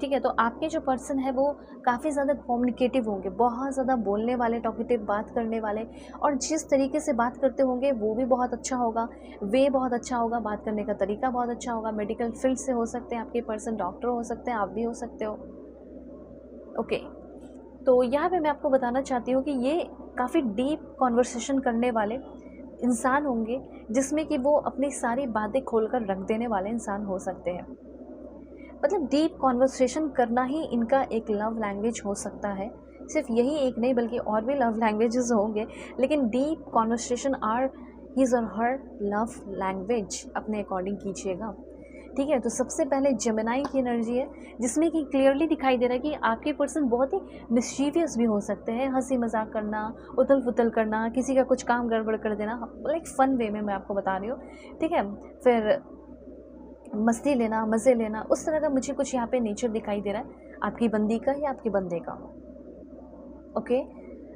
ठीक है, तो आपके जो पर्सन है वो काफ़ी ज़्यादा कम्युनिकेटिव होंगे, बहुत ज़्यादा बोलने वाले, टॉकेटिव, बात करने वाले, और जिस तरीके से बात करते होंगे वो भी बहुत अच्छा होगा, वे बहुत अच्छा होगा, बात करने का तरीका बहुत अच्छा होगा। मेडिकल फील्ड से हो सकते हैं आपके पर्सन, डॉक्टर हो सकते हैं, आप भी हो सकते हो। ओके, तो यहाँ पे मैं आपको बताना चाहती हूँ कि ये काफ़ी डीप कॉन्वर्सेशन करने वाले इंसान होंगे, जिसमें कि वो अपनी सारी बातें खोलकर रख देने वाले इंसान हो सकते हैं। मतलब डीप कॉन्वर्सेशन करना ही इनका एक लव लैंग्वेज हो सकता है। सिर्फ यही एक नहीं, बल्कि और भी लव लैंग्वेजेस होंगे, लेकिन डीप कॉन्वर्सेशन आर हिज और हर लव लैंग्वेज। अपने अकॉर्डिंग कीजिएगा। ठीक है, तो सबसे पहले जेमिनी की एनर्जी है, जिसमें कि क्लियरली दिखाई दे रहा है कि आपके पर्सन बहुत ही मिस्चीवियस भी हो सकते हैं। हंसी मजाक करना, उथल पुथल करना, किसी का कुछ काम गड़बड़ कर देना, लाइक फन वे में मैं आपको बता रही हूँ। ठीक है, फिर मस्ती लेना, मज़े लेना, उस तरह का मुझे कुछ यहाँ पे नेचर दिखाई दे रहा है आपकी बंदी का या आपके बंदे का। ओके,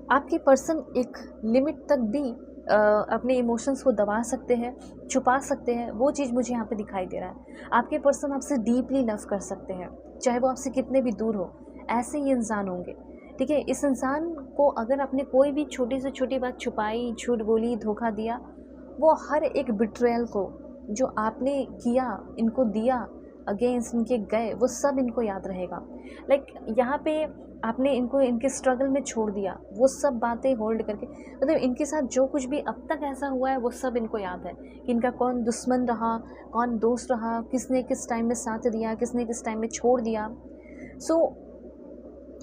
आपके पर्सन एक लिमिट तक भी अपने इमोशंस को दबा सकते हैं, छुपा सकते हैं, वो चीज़ मुझे यहाँ पे दिखाई दे रहा है। आपके पर्सन आपसे डीपली लव कर सकते हैं, चाहे वो आपसे कितने भी दूर हो, ऐसे ही इंसान होंगे। ठीक है, इस इंसान को अगर आपने कोई भी छोटी से छोटी बात छुपाई, झूठ बोली, धोखा दिया, वो हर एक बिट्रेयल को जो आपने किया, इनको दिया, अगेंस्ट इनके गए, वो सब इनको याद रहेगा। लाइक यहाँ पे आपने इनको इनके स्ट्रगल में छोड़ दिया, वो सब बातें होल्ड करके, मतलब इनके साथ जो कुछ भी अब तक ऐसा हुआ है वो सब इनको याद है कि इनका कौन दुश्मन रहा, कौन दोस्त रहा, किसने किस टाइम में साथ दिया, किसने किस टाइम में छोड़ दिया। सो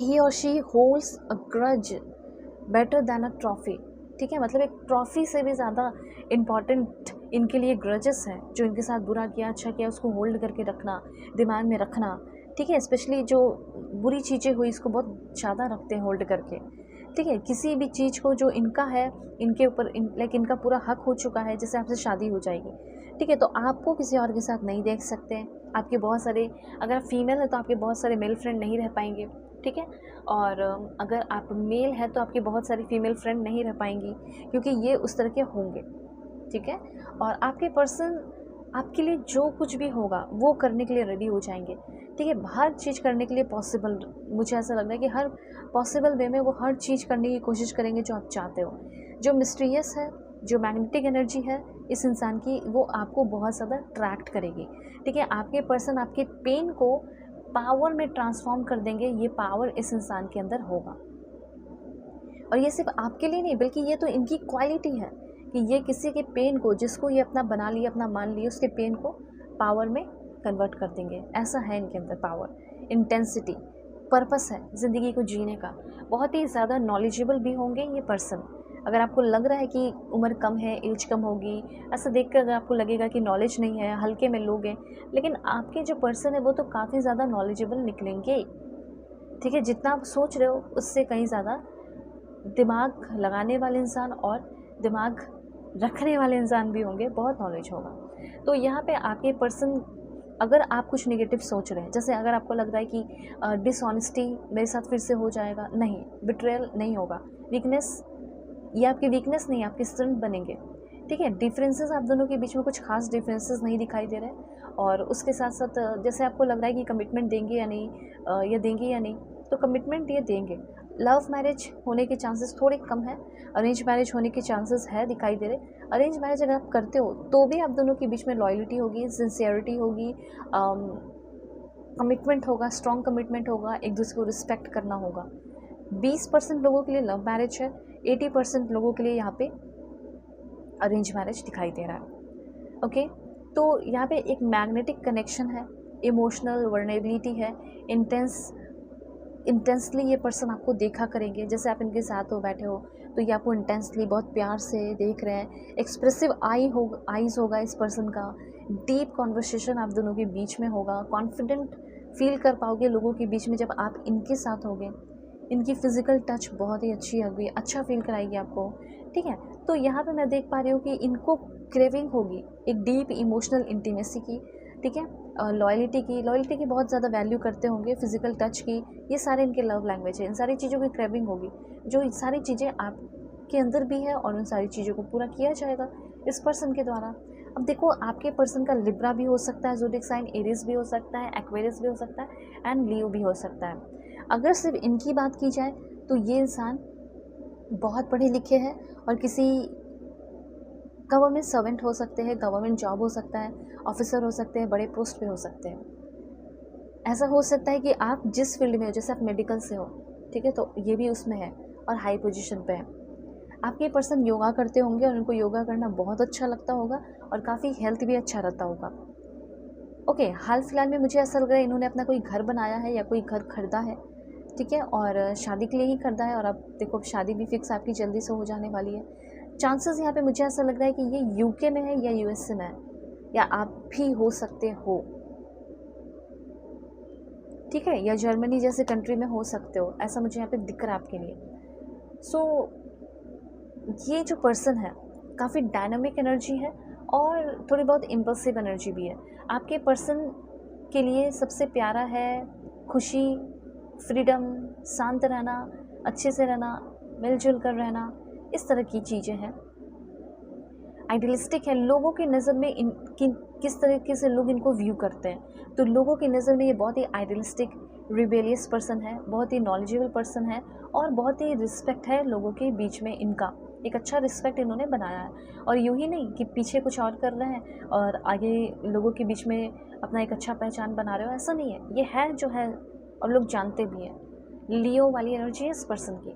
ही और she holds a grudge better than a trophy. ठीक है, मतलब एक ट्रॉफी से भी ज़्यादा इम्पॉर्टेंट इनके लिए ग्रजेस हैं। जो इनके साथ बुरा किया, अच्छा किया, उसको होल्ड करके रखना, दिमाग में रखना। ठीक है, स्पेशली जो बुरी चीज़ें हुई इसको बहुत ज़्यादा रखते हैं होल्ड करके। ठीक है, किसी भी चीज़ को जो इनका है, इनके ऊपर लाइक इनका पूरा हक हो चुका है, जैसे आपसे शादी हो जाएगी। ठीक है, तो आपको किसी और के साथ नहीं देख सकते हैं। आपके बहुत सारे, अगर आप फीमेल है तो आपके बहुत सारे मेल फ्रेंड नहीं रह पाएंगे। ठीक है, और अगर आप मेल है तो आपकी बहुत सारी फीमेल फ्रेंड नहीं रह पाएंगी, क्योंकि ये उस तरह के होंगे। ठीक है, और आपके पर्सन आपके लिए जो कुछ भी होगा वो करने के लिए रेडी हो जाएंगे। ठीक है, हर चीज़ करने के लिए पॉसिबल, मुझे ऐसा लग रहा है कि हर पॉसिबल वे में वो हर चीज़ करने की कोशिश करेंगे जो आप चाहते हो। जो मिस्टीरियस है, जो मैग्नेटिक एनर्जी है इस इंसान की, वो आपको बहुत ज़्यादा अट्रैक्ट करेगी। ठीक है, आपके पर्सन आपके पेन को पावर में ट्रांसफॉर्म कर देंगे। ये पावर इस इंसान के अंदर होगा, और ये सिर्फ आपके लिए नहीं, बल्कि ये तो इनकी क्वालिटी है कि ये किसी के पेन को, जिसको ये अपना बना लिया, अपना मान लिया, उसके पेन को पावर में कन्वर्ट कर देंगे। ऐसा है इनके अंदर पावर, इंटेंसिटी, पर्पस है ज़िंदगी को जीने का। बहुत ही ज़्यादा नॉलेजेबल भी होंगे ये पर्सन। अगर आपको लग रहा है कि उम्र कम है, एज कम होगी, ऐसा देख कर अगर आपको लगेगा कि नॉलेज नहीं है, हल्के में लोग हैं, लेकिन आपके जो पर्सन है वो तो काफ़ी ज़्यादा नॉलेजेबल निकलेंगे। ठीक है, जितना आप सोच रहे हो उससे कहीं ज़्यादा दिमाग लगाने वाले इंसान और दिमाग रखने वाले इंसान भी होंगे, बहुत नॉलेज होगा। तो यहाँ पे आपके पर्सन, अगर आप कुछ नेगेटिव सोच रहे हैं, जैसे अगर आपको लग रहा है कि डिसऑनेस्टी मेरे साथ फिर से हो जाएगा, नहीं, बिट्रेयल नहीं होगा, वीकनेस, ये आपकी वीकनेस नहीं, आपकी स्ट्रेंथ बनेंगे। ठीक है, डिफरेंसेस आप दोनों के बीच में कुछ खास डिफरेंसेस नहीं दिखाई दे रहे, और उसके साथ साथ जैसे आपको लग रहा है कि कमिटमेंट देंगे या नहीं, या देंगे या नहीं, तो कमिटमेंट ये देंगे। लव मैरिज होने के चांसेस थोड़े कम है, अरेंज मैरिज होने के चांसेस है दिखाई दे रहे। अरेंज मैरिज अगर आप करते हो तो भी आप दोनों के बीच में लॉयल्टी होगी, सिंसियरिटी होगी, कमिटमेंट होगा, स्ट्रॉन्ग कमिटमेंट होगा, एक दूसरे को रिस्पेक्ट करना होगा। 20% लोगों के लिए लव मैरिज है, 80% लोगों के लिए यहाँ पे अरेंज मैरिज दिखाई दे रहा है। ओके, तो यहाँ पे एक मैग्नेटिक कनेक्शन है, इमोशनल वर्नेबिलिटी है, इंटेंसली ये पर्सन आपको देखा करेंगे। जैसे आप इनके साथ हो, बैठे हो, तो ये आपको इंटेंसली बहुत प्यार से देख रहे हैं। एक्सप्रेसिव आईज़ होगा इस पर्सन का, डीप कॉन्वर्सेशन आप दोनों के बीच में होगा, कॉन्फिडेंट फील कर पाओगे लोगों के बीच में जब आप इनके साथ होगे। इनकी फ़िज़िकल टच बहुत ही अच्छी होगी, अच्छा फील कराएगी आपको। ठीक है, तो यहाँ पे मैं देख पा रही हूँ कि इनको क्रेविंग होगी एक डीप इमोशनल इंटीमेसी की। ठीक है, लॉयल्टी की बहुत ज़्यादा वैल्यू करते होंगे, फिज़िकल टच की, ये सारे इनके लव लैंग्वेज है। इन सारी चीज़ों की क्रेविंग होगी, जो सारी चीज़ें आपके अंदर भी है, और उन सारी चीज़ों को पूरा किया जाएगा इस पर्सन के द्वारा। अब देखो, आपके पर्सन का लिब्रा भी हो सकता है, ज़ोडिएक साइन एरीज भी हो सकता है, एक्वेरियस भी हो सकता है, एंड लियो भी हो सकता है। अगर सिर्फ इनकी बात की जाए तो ये इंसान बहुत पढ़े लिखे हैं और किसी गवर्नमेंट सर्वेंट हो सकते हैं, गवर्नमेंट जॉब हो सकता है, ऑफिसर हो सकते हैं, बड़े पोस्ट पे हो सकते हैं। ऐसा हो सकता है कि आप जिस फील्ड में हो, जैसे आप मेडिकल से हो, ठीक है, तो ये भी उसमें है और हाई पोजीशन पे है। आपके पर्सन योगा करते होंगे और उनको योगा करना बहुत अच्छा लगता होगा और काफ़ी हेल्थ भी अच्छा रहता होगा। ओके, हाल फिलहाल में मुझे ऐसा लग रहा है इन्होंने अपना कोई घर बनाया है या कोई घर खरीदा है। ठीक है, और शादी के लिए ही खरीदा है, और अब देखो अब शादी भी फिक्स आपकी जल्दी से हो जाने वाली है। चांसेस यहाँ पे मुझे ऐसा लग रहा है कि ये यूके में है या यूएसए में है, या आप भी हो सकते हो। ठीक है, या जर्मनी जैसे कंट्री में हो सकते हो, ऐसा मुझे यहाँ पे दिख रहा है आपके लिए। सो ये जो पर्सन है काफ़ी डायनामिक एनर्जी है और थोड़ी बहुत इम्पल्सिव एनर्जी भी है। आपके पर्सन के लिए सबसे प्यारा है खुशी, फ्रीडम, शांत रहना, अच्छे से रहना, मिलजुल कर रहना, इस तरह की चीज़ें हैं। आइडियलिस्टिक है, लोगों की नज़र में किस तरीके से लोग इनको व्यू करते हैं, तो लोगों की नज़र में ये बहुत ही आइडियलिस्टिक, रिबेलियस पर्सन है, बहुत ही नॉलेजेबल पर्सन है, और बहुत ही रिस्पेक्ट है लोगों के बीच में इनका। एक अच्छा रिस्पेक्ट इन्होंने बनाया है, और यूँ ही नहीं कि पीछे कुछ और कर रहे हैं और आगे लोगों के बीच में अपना एक अच्छा पहचान बना रहे हो, ऐसा नहीं है। ये है जो है और लोग जानते भी हैं। लियो वाली एनर्जी है इस पर्सन की।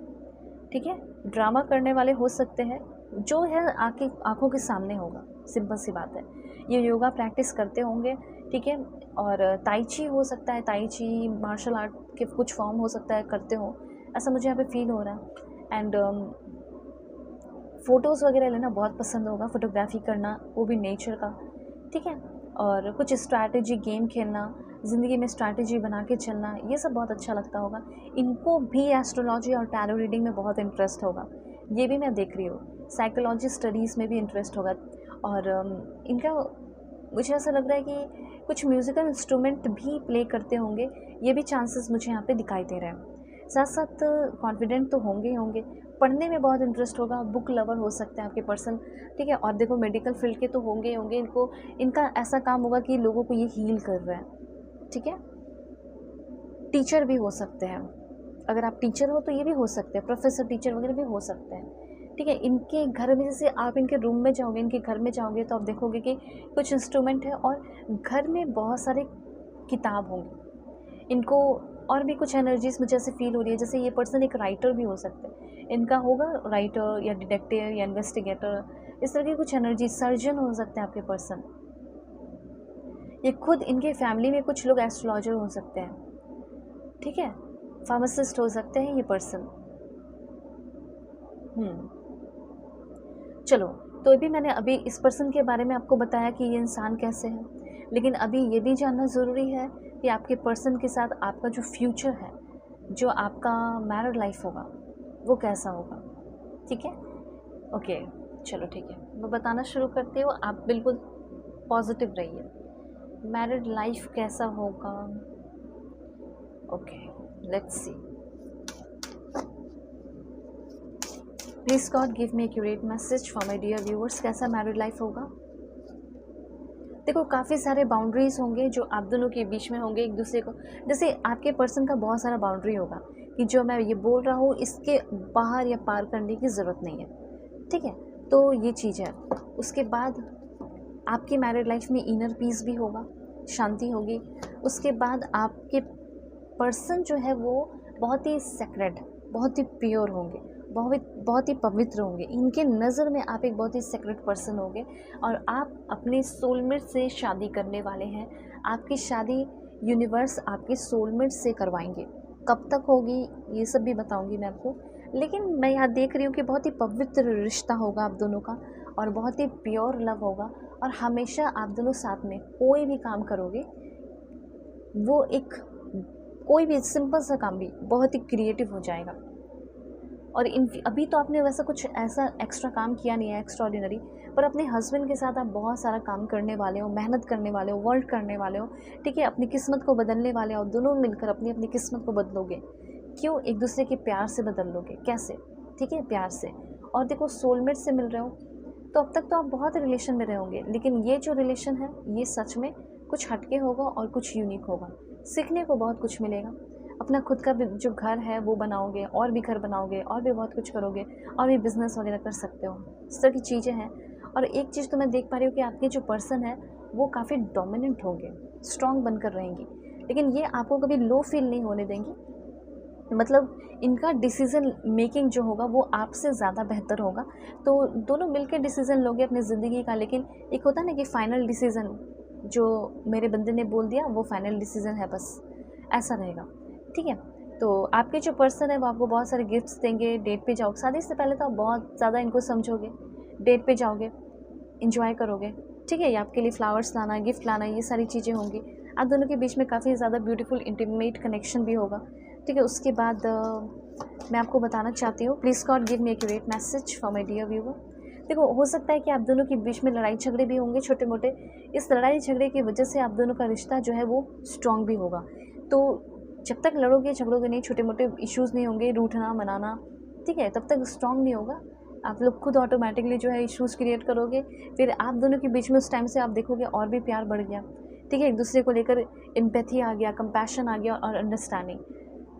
ठीक है, ड्रामा करने वाले हो सकते हैं, जो है आँखों के सामने होगा, सिंपल सी बात है। ये योगा प्रैक्टिस करते होंगे, ठीक है, और ताई ची हो सकता है, ताई ची मार्शल आर्ट के कुछ फॉर्म हो सकता है करते हो, ऐसा मुझे यहाँ पे फील हो रहा है। एंड फ़ोटोज़ वगैरह लेना बहुत पसंद होगा, फ़ोटोग्राफी करना, वो भी नेचर का। ठीक है, और कुछ स्ट्रैटेजी गेम खेलना, ज़िंदगी में स्ट्रैटेजी बना के चलना, ये सब बहुत अच्छा लगता होगा। इनको भी एस्ट्रोलॉजी और टैरो रीडिंग में बहुत इंटरेस्ट होगा, ये भी मैं देख रही हूँ। साइकोलॉजी स्टडीज़ में भी इंटरेस्ट होगा, और इनका मुझे ऐसा लग रहा है कि कुछ म्यूज़िकल इंस्ट्रूमेंट भी प्ले करते होंगे, ये भी चांसेस मुझे यहाँ पे दिखाई दे रहे हैं। साथ साथ कॉन्फिडेंट तो होंगे ही होंगे, पढ़ने में बहुत इंटरेस्ट होगा, बुक लवर हो सकते हैं आपके पर्सन। ठीक है, और देखो मेडिकल फील्ड के तो होंगे ही होंगे, इनका ऐसा काम होगा कि लोगों को ये हील कर रहे हैं। ठीक है, टीचर भी हो सकते हैं, अगर आप टीचर हो तो ये भी हो सकते हैं, प्रोफेसर टीचर वगैरह भी हो सकते हैं। ठीक है, इनके घर में, जैसे आप इनके रूम में जाओगे, इनके घर में जाओगे, तो आप देखोगे कि कुछ इंस्ट्रूमेंट है और घर में बहुत सारे किताब होंगे। इनको और भी कुछ एनर्जीज मुझे ऐसे फील हो रही है, जैसे ये पर्सन एक राइटर भी हो सकते हैं, इनका होगा राइटर या डिटेक्टिव या इन्वेस्टिगेटर, इस तरह की कुछ एनर्जी। सर्जन हो सकते हैं आपके पर्सन, ये खुद इनके फैमिली में कुछ लोग एस्ट्रोलॉजर हो सकते हैं। ठीक है, फार्मासिस्ट हो सकते हैं ये पर्सन। चलो, तो अभी मैंने अभी इस पर्सन के बारे में आपको बताया कि ये इंसान कैसे है, लेकिन अभी ये भी जानना ज़रूरी है कि आपके पर्सन के साथ आपका जो फ्यूचर है, जो आपका मैरिड लाइफ होगा, वो कैसा होगा। ठीक है, ओके, चलो ठीक है, मैं बताना शुरू करती हूँ, आप बिल्कुल पॉजिटिव रहिए। मैरिड लाइफ कैसा होगा, okay, let's see. Please God give me accurate message for my dear viewers, कैसा मैरिड लाइफ होगा। देखो, काफ़ी सारे बाउंड्रीज होंगे जो आप दोनों के बीच में होंगे एक दूसरे को, जैसे आपके पर्सन का बहुत सारा बाउंड्री होगा कि जो मैं ये बोल रहा हूँ इसके बाहर या पार करने की ज़रूरत नहीं है। ठीक है, तो ये चीज़ है। उसके बाद आपकी मैरिड लाइफ में इनर पीस भी होगा, शांति होगी। उसके बाद आपके पर्सन जो है वो बहुत ही सेक्रेड, बहुत ही प्योर होंगे, बहुत ही पवित्र होंगे। इनके नज़र में आप एक बहुत ही सेक्रेट पर्सन होंगे और आप अपने सोलमेट से शादी करने वाले हैं। आपकी शादी यूनिवर्स आपके सोलमेट से करवाएंगे। कब तक होगी ये सब भी बताऊंगी मैं आपको, लेकिन मैं यहाँ देख रही हूँ कि बहुत ही पवित्र रिश्ता होगा आप दोनों का और बहुत ही प्योर लव होगा और हमेशा आप दोनों साथ में कोई भी काम करोगे, वो एक कोई भी सिंपल सा काम भी बहुत ही क्रिएटिव हो जाएगा। और अभी तो आपने वैसा कुछ ऐसा एक्स्ट्रा काम किया नहीं है एक्स्ट्राऑर्डिनरी, पर अपने हस्बैंड के साथ आप बहुत सारा काम करने वाले हो, मेहनत करने वाले हो, वर्क करने वाले हो। ठीक है, अपनी किस्मत को बदलने वाले हो, दोनों मिलकर अपनी अपनी किस्मत को बदलोगे। क्यों? एक दूसरे के प्यार से बदल लोगे। कैसे? ठीक है, प्यार से। और देखो, सोलमेट से मिल रहे हो तो अब तक तो आप बहुत रिलेशन में रहोगे, लेकिन ये जो रिलेशन है ये सच में कुछ हटके होगा और कुछ यूनिक होगा। सीखने को बहुत कुछ मिलेगा। अपना खुद का भी जो घर है वो बनाओगे, और भी घर बनाओगे, और भी बहुत कुछ करोगे, और भी बिज़नेस वगैरह कर सकते हो। इस तरह की चीज़ें हैं। और एक चीज़ तो मैं देख पा रही हूँ कि आपके जो पर्सन है वो काफ़ी डोमिनेंट होंगे, स्ट्रॉन्ग बनकर रहेंगी, लेकिन ये आपको कभी लो फील नहीं होने देंगी। मतलब इनका डिसीज़न मेकिंग जो होगा वो आपसे ज़्यादा बेहतर होगा। तो दोनों मिलकर डिसीज़न लोगे अपनी ज़िंदगी का, लेकिन एक होता है ना कि फ़ाइनल डिसीज़न जो मेरे बंदे ने बोल दिया वो फ़ाइनल डिसीज़न है, बस ऐसा रहेगा। ठीक है, तो आपके जो पर्सन है वो आपको बहुत सारे गिफ्ट्स देंगे। डेट पे जाओगे, शादी से पहले तो आप बहुत ज़्यादा इनको समझोगे। डेट पे जाओगे, इंजॉय करोगे। ठीक है, ये आपके लिए फ्लावर्स लाना, गिफ्ट लाना, ये सारी चीज़ें होंगी। आप दोनों के बीच में काफ़ी ज़्यादा ब्यूटीफुल इंटीमेट कनेक्शन भी होगा। ठीक है, उसके बाद मैं आपको बताना चाहती हूँ, please God give me accurate message for my dear viewer. देखो, हो सकता है कि आप दोनों के बीच में लड़ाई झगड़े भी होंगे छोटे मोटे। इस लड़ाई झगड़े की वजह से आप दोनों का रिश्ता जो है वो स्ट्रॉन्ग भी होगा। तो जब तक लड़ोगे झगड़ोगे नहीं, छोटे मोटे इश्यूज़ नहीं होंगे, रूठना मनाना, ठीक है, तब तक स्ट्रॉन्ग नहीं होगा। आप लोग खुद ऑटोमेटिकली जो है इश्यूज़ क्रिएट करोगे। फिर आप दोनों के बीच में उस टाइम से आप देखोगे और भी प्यार बढ़ गया। ठीक है, एक दूसरे को लेकर एम्पैथी आ गया, कंपैशन आ गया और अंडरस्टैंडिंग।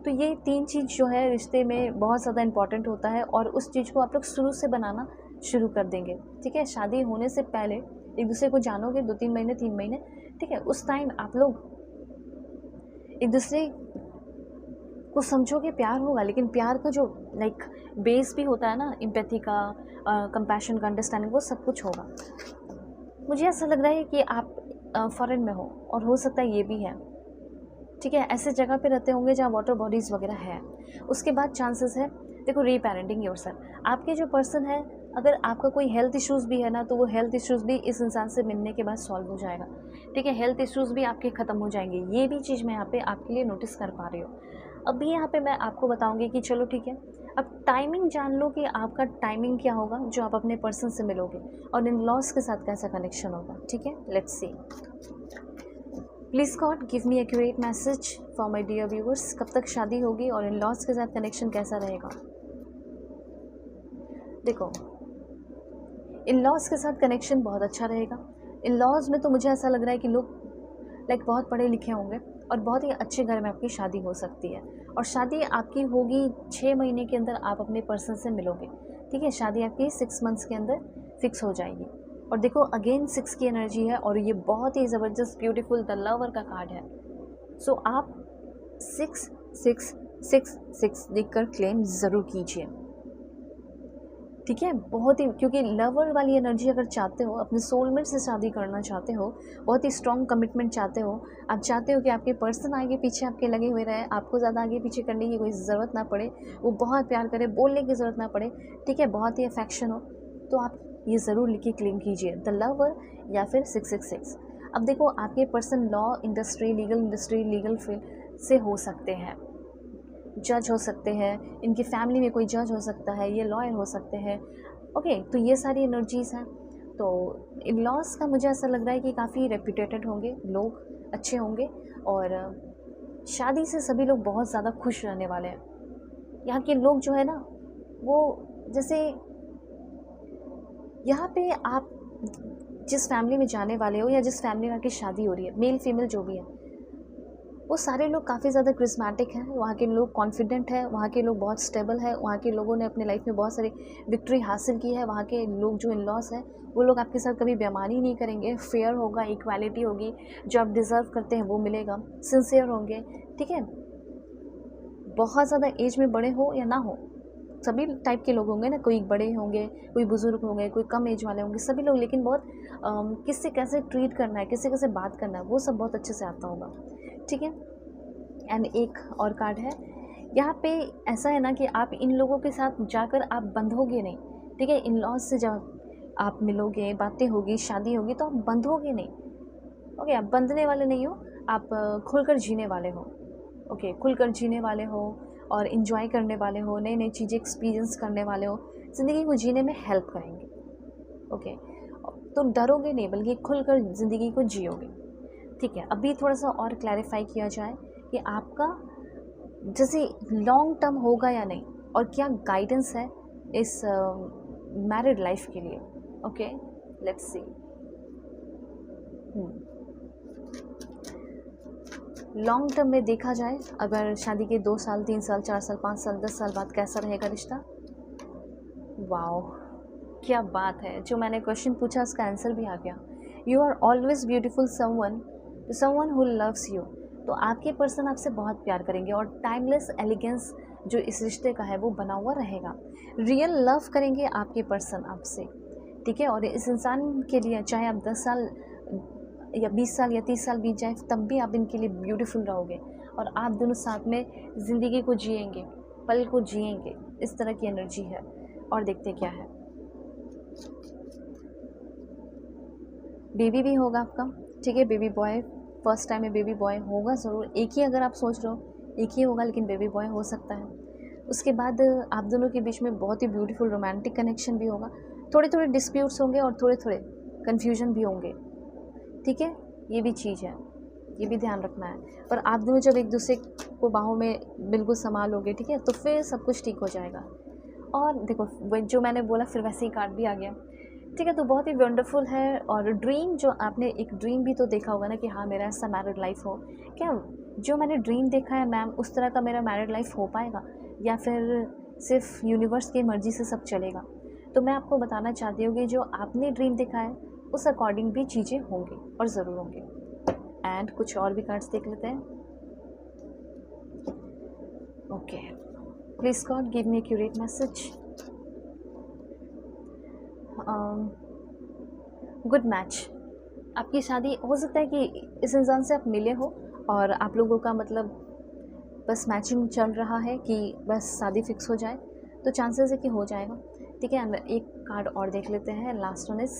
तो ये 3 चीज़ जो है रिश्ते में बहुत ज़्यादा इंपॉर्टेंट होता है और उस चीज़ को आप लोग शुरू से बनाना शुरू कर देंगे। ठीक है, शादी होने से पहले एक दूसरे को जानोगे 2-3 महीने, 3 महीने। ठीक है, उस टाइम आप लोग एक दूसरे को समझोगे, प्यार होगा, लेकिन प्यार का जो लाइक बेस भी होता है ना, एम्पैथी का, कंपैशन का, अंडरस्टैंडिंग, वो सब कुछ होगा। मुझे ऐसा लग रहा है कि आप फॉरेन में हो और हो सकता है ये भी है। ठीक है, ऐसे जगह पे रहते होंगे जहाँ वाटर बॉडीज़ वगैरह है। उसके बाद चांसेस है, देखो, रीपेरेंटिंग योरसेल्फ। आपके जो पर्सन है, अगर आपका कोई हेल्थ इश्यूज़ भी है ना, तो वो हेल्थ इश्यूज़ भी इस इंसान से मिलने के बाद सॉल्व हो जाएगा। ठीक है, हेल्थ इश्यूज़ भी आपके ख़त्म हो जाएंगे। ये भी चीज़ मैं यहाँ पे आपके लिए नोटिस कर पा रही हूँ। अभी यहाँ पे मैं आपको बताऊँगी कि चलो ठीक है, अब टाइमिंग जान लो कि आपका टाइमिंग क्या होगा जो आप अपने पर्सन से मिलोगे और इन लॉस के साथ कैसा कनेक्शन होगा। ठीक है, let's see. Please God give me accurate message for my dear viewers, कब तक शादी होगी और इन लॉस के साथ कनेक्शन कैसा रहेगा। देखो, इन लॉस के साथ कनेक्शन बहुत अच्छा रहेगा। इन लॉज में तो मुझे ऐसा लग रहा है कि लोग लाइक बहुत पढ़े लिखे होंगे और बहुत ही अच्छे घर में आपकी शादी हो सकती है। और शादी आपकी होगी 6 महीने के अंदर, आप अपने पर्सन से मिलोगे। ठीक है, शादी आपकी 6 मंथ्स के अंदर फिक्स हो जाएगी। और देखो, अगेन 6 की एनर्जी है और ये बहुत ही ज़बरदस्त ब्यूटीफुल द लवर का कार्ड है। सो आप 6 6 6 6 लिख कर क्लेम ज़रूर कीजिए। ठीक है, बहुत ही, क्योंकि लवर वाली एनर्जी अगर चाहते हो, अपने सोलमेट से शादी करना चाहते हो, बहुत ही स्ट्रॉन्ग कमिटमेंट चाहते हो, आप चाहते हो कि आपके पर्सन आगे पीछे आपके लगे हुए रहे, आपको ज़्यादा आगे पीछे करने की कोई ज़रूरत ना पड़े, वो बहुत प्यार करे, बोलने की ज़रूरत ना पड़े, ठीक है, बहुत ही अफेक्शन हो, तो आप ये ज़रूर लिख के क्लेम कीजिए, द लवर या फिर 666। अब देखो, आपके person law industry, legal field से हो सकते हैं, जज हो सकते हैं, इनकी फैमिली में कोई जज हो सकता है, ये लॉयर हो सकते हैं। ओके, तो ये सारी एनर्जीज़ हैं। तो इन लॉज का मुझे ऐसा लग रहा है कि काफ़ी रेप्यूटेटेड होंगे लोग, अच्छे होंगे, और शादी से सभी लोग बहुत ज़्यादा खुश रहने वाले हैं। यहाँ के लोग जो है ना, वो जैसे यहाँ पे आप जिस फैमिली में जाने वाले हो या जिस फैमिली में आपकी शादी हो रही है, मेल फीमेल जो भी है, वो सारे लोग काफ़ी ज़्यादा क्रिस्मेटिक हैं, वहाँ के लोग कॉन्फिडेंट हैं, वहाँ के लोग बहुत स्टेबल हैं, वहाँ के लोगों ने अपने लाइफ में बहुत सारी विक्ट्री हासिल की है। वहाँ के लोग जो इन लॉस हैं, वो लोग आपके साथ कभी बेईमानी नहीं करेंगे, फेयर होगा, इक्वालिटी होगी, जो आप डिज़र्व करते हैं वो मिलेगा, सिंसियर होंगे, ठीक है। बहुत ज़्यादा एज में बड़े हो या ना हो, सभी टाइप के लोग होंगे ना, कोई बड़े होंगे, कोई बुज़ुर्ग होंगे, कोई कम एज वाले होंगे, सभी लोग, लेकिन बहुत किससे कैसे ट्रीट करना है, किससे कैसे बात करना है, वो सब बहुत अच्छे से आता होगा, ठीक है। एंड एक और कार्ड है यहाँ पे, ऐसा है ना कि आप इन लोगों के साथ जाकर आप बंधोगे नहीं, ठीक है। इन लॉज से जब आप मिलोगे, बातें होगी, शादी होगी, तो आप बंधोगे नहीं, ओके। आप बंधने वाले नहीं हो, आप खुलकर जीने वाले हो, ओके, खुलकर जीने वाले हो और इन्जॉय करने वाले हो, नई नई चीज़ें एक्सपीरियंस करने वाले हो, ज़िंदगी को जीने में हेल्प करेंगे, ओके। तो डरोगे नहीं, बल्कि खुलकर ज़िंदगी को जियोगे, ठीक है। अभी थोड़ा सा और क्लैरिफाई किया जाए कि आपका जैसे लॉन्ग टर्म होगा या नहीं, और क्या गाइडेंस है इस मैरिड लाइफ के लिए, okay, let's C. Long term में देखा जाए, अगर शादी के 2 साल, 3 साल, 4 साल, 5 साल, 10 साल बाद कैसा रहेगा रिश्ता। वाओ, क्या बात है, जो मैंने क्वेश्चन पूछा उसका आंसर भी आ गया। You are always beautiful someone who loves you. तो आपके पर्सन आपसे बहुत प्यार करेंगे, और टाइमलेस एलिगेंस जो इस रिश्ते का है वो बना हुआ रहेगा। रियल लव करेंगे आपके पर्सन आपसे, ठीक है। और इस इंसान के लिए चाहे आप 10 साल या 20 साल या 30 साल बीत जाए, तब भी आप इनके लिए ब्यूटीफुल रहोगे, और आप दोनों साथ में ज़िंदगी को जिएंगे, पल को जिएंगे, इस तरह की एनर्जी है। और देखते क्या है, बेबी भी होगा आपका, ठीक है, बेबी बॉय, फर्स्ट टाइम में बेबी बॉय होगा ज़रूर, एक ही अगर आप सोच रहे हो एक ही होगा, लेकिन बेबी बॉय हो सकता है। उसके बाद आप दोनों के बीच में बहुत ही ब्यूटीफुल रोमांटिक कनेक्शन भी होगा, थोड़े थोड़े डिस्प्यूट्स होंगे और थोड़े थोड़े कन्फ्यूजन भी होंगे, ठीक है, ये भी चीज़ है, ये भी ध्यान रखना है। पर आप दोनों जब एक दूसरे को बाहों में बिल्कुल संभालोगे, ठीक है, तो फिर सब कुछ ठीक हो जाएगा। और देखो, जो मैंने बोला फिर वैसे ही कार्ड भी आ गया, ठीक है। तो बहुत ही वंडरफुल है। और ड्रीम, जो आपने एक ड्रीम भी तो देखा होगा ना कि हाँ मेरा ऐसा मैरिड लाइफ हो, क्या जो मैंने ड्रीम देखा है मैम, उस तरह का मेरा मैरिड लाइफ हो पाएगा, या फिर सिर्फ यूनिवर्स की मर्ज़ी से सब चलेगा। तो मैं आपको बताना चाहती हूँ कि जो आपने ड्रीम देखा है उस अकॉर्डिंग भी चीज़ें होंगी, और ज़रूर होंगी। एंड कुछ और भी कार्ड्स देख लेते हैं। Okay, please God give me accurate message. Good match, आपकी शादी हो सकता है कि इस इंसान से आप मिले हो और आप लोगों का मतलब बस मैचिंग चल रहा है कि बस शादी फिक्स हो जाए, तो चांसेस है कि हो जाएगा, ठीक है। एक कार्ड और देख लेते हैं, last one is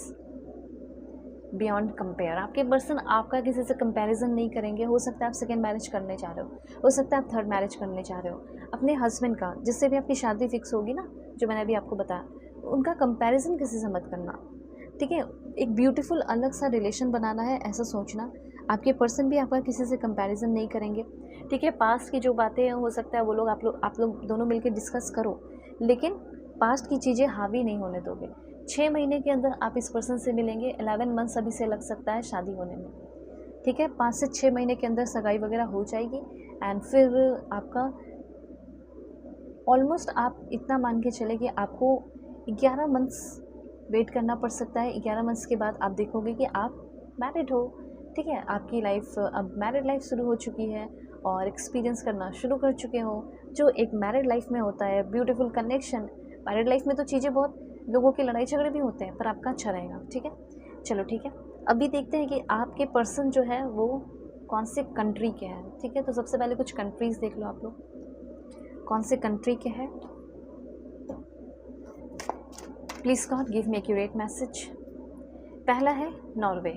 beyond compare. आपके पर्सन आपका किसी से कंपैरिजन नहीं करेंगे। हो सकता है आप सेकेंड मैरिज करने चाह रहे हो सकता है आप थर्ड मैरिज करने चाह रहे हो। अपने हस्बैंड का, जिससे भी आपकी शादी फिक्स होगी ना, जो मैंने अभी आपको बताया, उनका कंपैरिजन किसी से मत करना, ठीक है। एक ब्यूटीफुल अलग सा रिलेशन बनाना है, ऐसा सोचना। आपके पर्सन भी आपका किसी से कंपैरिजन नहीं करेंगे, ठीक है। पास्ट की जो बातें हैं, हो सकता है वो लोग आप लोग दोनों मिलकर डिस्कस करो, लेकिन पास्ट की चीज़ें हावी नहीं होने दोगे। 6 महीने के अंदर आप इस पर्सन से मिलेंगे, 11 मंथ्स अभी से लग सकता है शादी होने में, ठीक है। 5 से 6 महीने के अंदर सगाई वगैरह हो जाएगी, एंड फिर आपका ऑलमोस्ट, आप इतना मान के चले कि आपको 11 मंथ्स वेट करना पड़ सकता है। 11 मंथ्स के बाद आप देखोगे कि आप मैरिड हो, ठीक है। आपकी लाइफ, अब मैरिड लाइफ शुरू हो चुकी है और एक्सपीरियंस करना शुरू कर चुके हो, जो एक मैरिड लाइफ में होता है, ब्यूटीफुल कनेक्शन। मैरिड लाइफ में तो चीज़ें बहुत लोगों के लड़ाई झगड़े भी होते हैं, पर आपका अच्छा रहेगा। ठीक है, चलो ठीक है। अभी देखते हैं कि आपके पर्सन जो है वो कौन से कंट्री के हैं। ठीक है, तो सबसे पहले कुछ कंट्रीज़ देख लो आप लोग, कौन से कंट्री के हैं। Please God give me accurate message. पहला है नॉर्वे।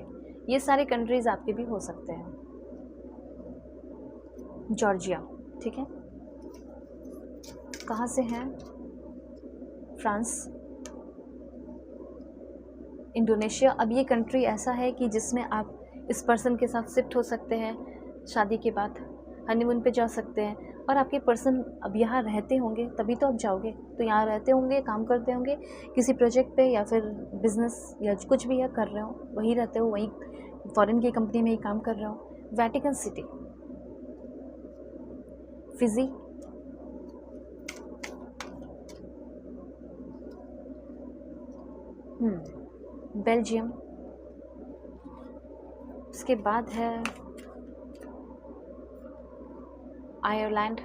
ये सारे कंट्रीज़ आपके भी हो सकते हैं। जॉर्जिया, ठीक है। कहाँ से हैं? France, Indonesia. अब ये कंट्री ऐसा है कि जिसमें आप इस पर्सन के साथ शिफ्ट हो सकते हैं, शादी के बाद हनीमून पे जा सकते हैं। और आपके पर्सन अब यहाँ रहते होंगे तभी तो आप जाओगे, तो यहाँ रहते होंगे, काम करते होंगे किसी प्रोजेक्ट पे, या फिर बिजनेस या कुछ भी कर रहे हो, वहीं रहते हो, वहीं फॉरेन की कंपनी में ही काम कर रहे हो। Vatican city, Fiji, Belgium. उसके बाद है आयरलैंड।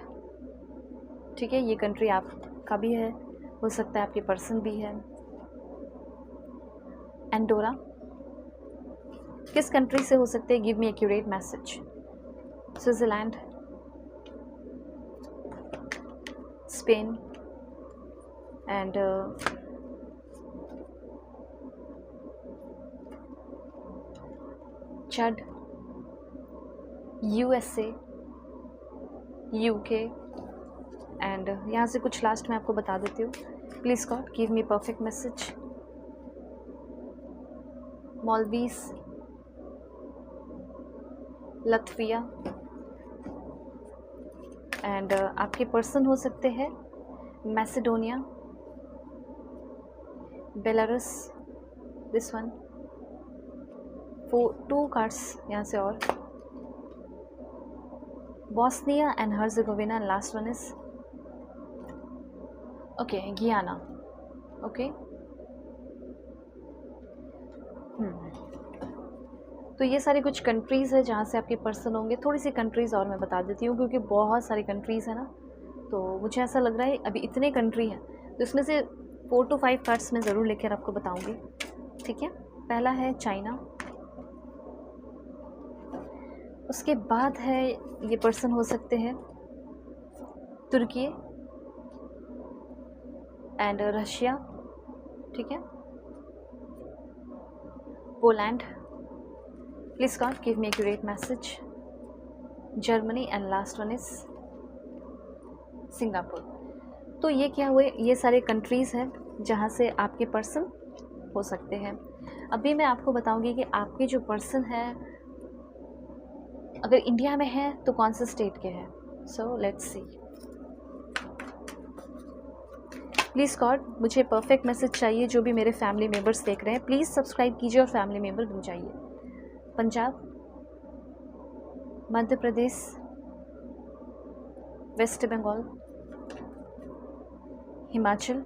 ठीक है, ये कंट्री आपका भी है, हो सकता है आपके पर्सन भी है। एंडोरा। किस कंट्री से हो सकते हैं? Give me accurate message. Switzerland, Spain and Chad, USA, UK and यहाँ से कुछ लास्ट में आपको बता देती हूँ। Please God give me perfect message. Maldives, Latvia and आपके पर्सन हो सकते हैं Macedonia, Belarus, this one. 2 cards यहाँ से, और Bosnia and Herzegovina, and last one is okay Guyana. Okay, तो ये सारी कुछ कंट्रीज़ है जहाँ से आपके पर्सन होंगे। थोड़ी सी कंट्रीज़ और मैं बता देती हूँ, क्योंकि बहुत सारी कंट्रीज़ है ना, तो मुझे ऐसा लग रहा है अभी इतने कंट्री हैं, तो इसमें से 4 to 5 कार्ड्स मैं ज़रूर लेकर आपको बताऊँगी। ठीक है, पहला है चाइना। उसके बाद है ये पर्सन हो सकते हैं तुर्की एंड रशिया। ठीक है, Poland. Please God give me accurate message. Germany and last one is Singapore. तो ये क्या हुए, ये सारे कंट्रीज़ हैं जहाँ से आपके पर्सन हो सकते हैं। अभी मैं आपको बताऊंगी कि आपके जो पर्सन है अगर इंडिया में है तो कौन से स्टेट के हैं। So let's see. Please God मुझे परफेक्ट मैसेज चाहिए। जो भी मेरे फैमिली मेम्बर्स देख रहे हैं प्लीज़ सब्सक्राइब कीजिए और फैमिली मेम्बर बन जाइए। Punjab, Madhya Pradesh, West Bengal, Himachal,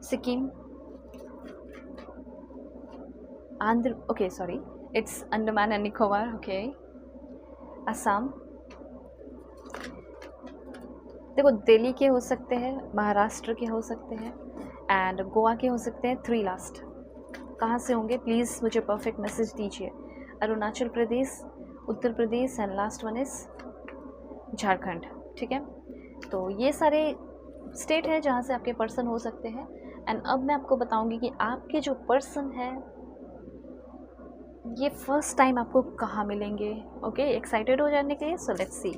Sikkim, Andhra, okay sorry it's Andaman and Nicobar, okay, Assam. देखो दिल्ली के हो सकते हैं, महाराष्ट्र के हो सकते हैं एंड गोवा के हो सकते हैं। 3 लास्ट कहाँ से होंगे प्लीज़ मुझे परफेक्ट मैसेज दीजिए। Arunachal Pradesh, Uttar Pradesh and last one is Jharkhand. ठीक है, तो ये सारे स्टेट हैं जहाँ से आपके पर्सन हो सकते हैं। एंड अब मैं आपको बताऊंगी कि आपके जो पर्सन है ये फर्स्ट टाइम आपको कहाँ मिलेंगे। ओके, एक्साइटेड हो जाने के लिए, सो लेट्स सी।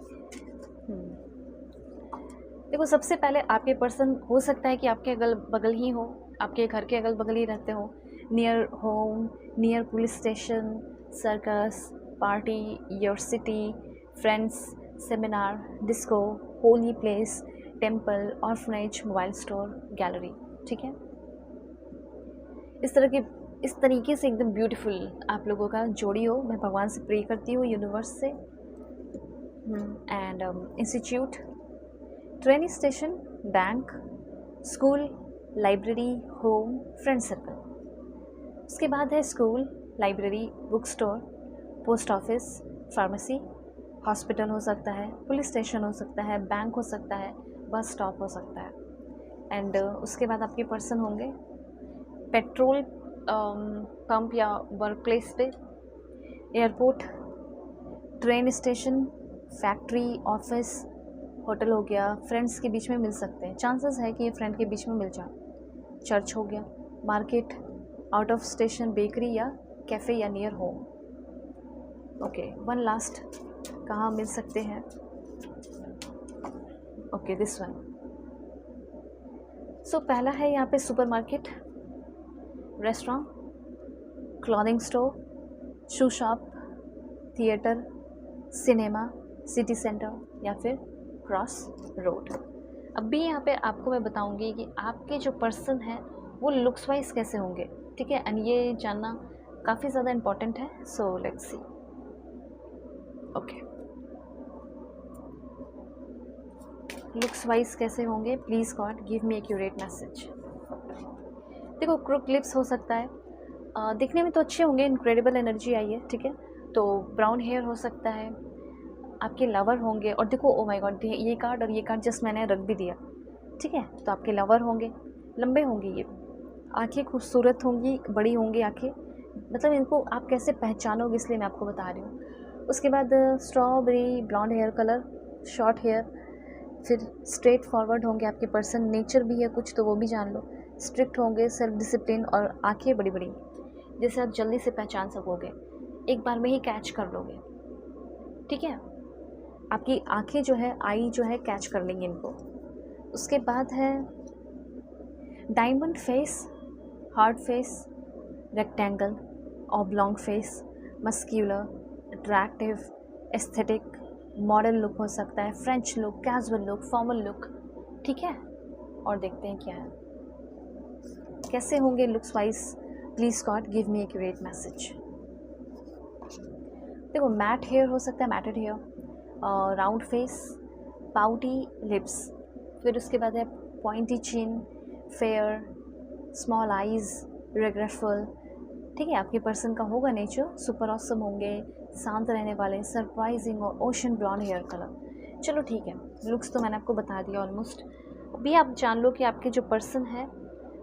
देखो सबसे पहले आपके पर्सन हो सकता है कि आपके अगल बगल ही हो, आपके घर के अगल बगल ही रहते हो, near home, near police station, circus, party, your city, friends, seminar, disco, holy place, temple, orphanage, mobile store, gallery. ठीक है, इस तरीके से एकदम ब्यूटीफुल आप लोगों का जोड़ी हो। मैं भगवान से प्रे करती हूँ, यूनिवर्स से। And institute, train station, bank, school, library, home, friend circle. उसके बाद है school, library, book store, post office, pharmacy, hospital हो सकता है, पुलिस स्टेशन हो सकता है, बैंक हो सकता है, बस स्टॉप हो सकता है। एंड उसके बाद आपके पर्सन होंगे पेट्रोल पंप या वर्क प्लेस पे, airport, train station, factory, office, hotel हो गया, फ्रेंड्स के बीच में मिल सकते हैं, चांसेस है कि ये फ्रेंड के बीच में मिल जाए, चर्च हो गया, market, out of station, bakery या कैफ़े या near home. Okay, one last, कहाँ मिल सकते हैं? Okay, this one. सो पहला है यहाँ पे supermarket, restaurant, clothing store, shoe shop, theatre, cinema, city centre या फिर क्रॉस रोड। अब भी यहाँ पे आपको मैं बताऊँगी कि आपके जो पर्सन हैं वो लुक्स वाइज कैसे होंगे, ठीक है, एंड ये जानना काफ़ी ज़्यादा इम्पॉर्टेंट है। So let's see. Okay, looks wise कैसे होंगे? Please God give me accurate message. देखो, क्रुक लिप्स हो सकता है, दिखने में तो अच्छे होंगे, इनक्रेडिबल एनर्जी आई है, ठीक है। तो ब्राउन हेयर हो सकता है, आपके लवर होंगे, और देखो ओ माय गॉड, ये कार्ड और ये कार्ड जस्ट मैंने रख भी दिया, ठीक है। तो आपके लवर होंगे, लंबे होंगे, ये आँखें खूबसूरत होंगी, बड़ी होंगी आँखें, मतलब इनको आप कैसे पहचानोगे इसलिए मैं आपको बता रही हूँ। उसके बाद strawberry blonde hair colour, short hair, फिर स्ट्रेट फॉरवर्ड होंगे आपके पर्सन, नेचर भी है कुछ तो वो भी जान लो, स्ट्रिक्ट होंगे, सेल्फ डिसिप्लिन, और आँखें बड़ी बड़ी, जैसे आप जल्दी से पहचान सकोगे, एक बार में ही कैच कर लोगे, ठीक है। आपकी आँखें जो है, आई जो है, कैच कर लेंगे इनको। उसके बाद है diamond face, hard face, rectangle, oblong face, muscular, attractive, aesthetic, modern look हो सकता है, French look, casual look, formal look, ठीक है। और देखते हैं क्या है, कैसे होंगे looks wise. Please God give me accurate message. देखो, मैट हेयर हो सकता है, matted hair, round face, pouty lips, फिर उसके बाद है pointy chin, fair, small eyes, regretful, ठीक है। आपके पर्सन का होगा नेचर सुपर ऑसम होंगे, शांत रहने वाले, सरप्राइजिंग और ओशन ब्लॉन्ड हेयर कलर। चलो ठीक है, लुक्स तो मैंने आपको बता दिया ऑलमोस्ट। अभी आप जान लो कि आपके जो पर्सन है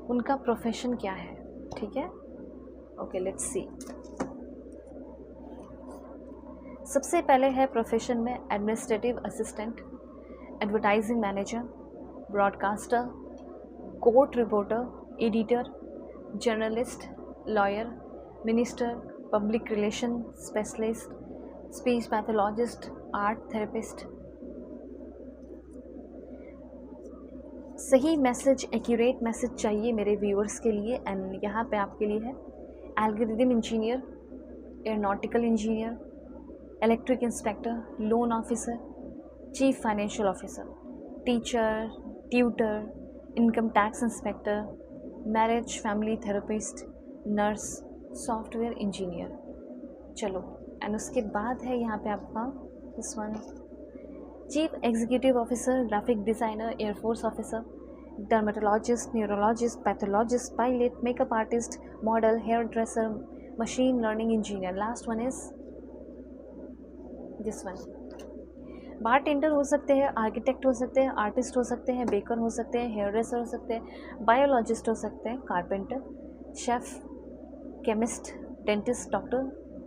उनका प्रोफेशन क्या है, ठीक है। ओके, लेट्स सी। सबसे पहले है प्रोफेशन में administrative assistant, advertising manager, broadcaster, court reporter, editor, journalist, lawyer, minister, public relation specialist, speech pathologist, art therapist. सही मैसेज, एक्यूरेट मैसेज चाहिए मेरे व्यूअर्स के लिए, एंड यहाँ पे आपके लिए है algorithm engineer, aeronautical engineer, electric inspector, loan officer, chief financial officer, teacher, tutor, income tax inspector, marriage family therapist, nurse, software engineer. चलो, एंड उसके बाद है यहाँ पे आपका this one, chief executive officer, graphic designer, air force officer, dermatologist, neurologist, pathologist, pilot, makeup artist, model, hairdresser, machine learning engineer. Last one is this one, bartender हो सकते हैं, आर्किटेक्ट हो सकते हैं, आर्टिस्ट हो सकते हैं, बेकर हो सकते हैं, हेयर ड्रेसर हो सकते हैं, बायोलॉजिस्ट हो सकते हैं, carpenter, chef, chemist, dentist, doctor,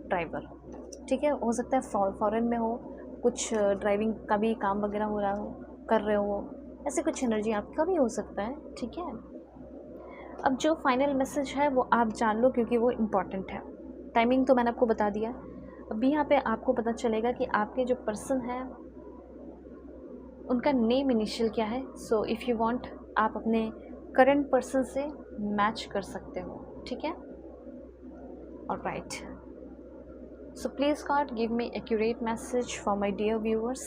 driver, ठीक है। हो सकता है फॉरेन में हो, कुछ ड्राइविंग का भी काम वगैरह हो रहा हो, कर रहे हो, ऐसे कुछ एनर्जी आपका भी हो सकता है, ठीक है। अब जो फाइनल मैसेज है वो आप जान लो क्योंकि वो इम्पॉर्टेंट है। टाइमिंग तो मैंने आपको बता दिया। अभी यहाँ पे आपको पता चलेगा कि आपके जो पर्सन है उनका नेम इनिशियल क्या है। सो इफ़ यू वांट, आप अपने करंट पर्सन से मैच कर सकते हो, ठीक है। Alright, so please God give me accurate message for my dear viewers।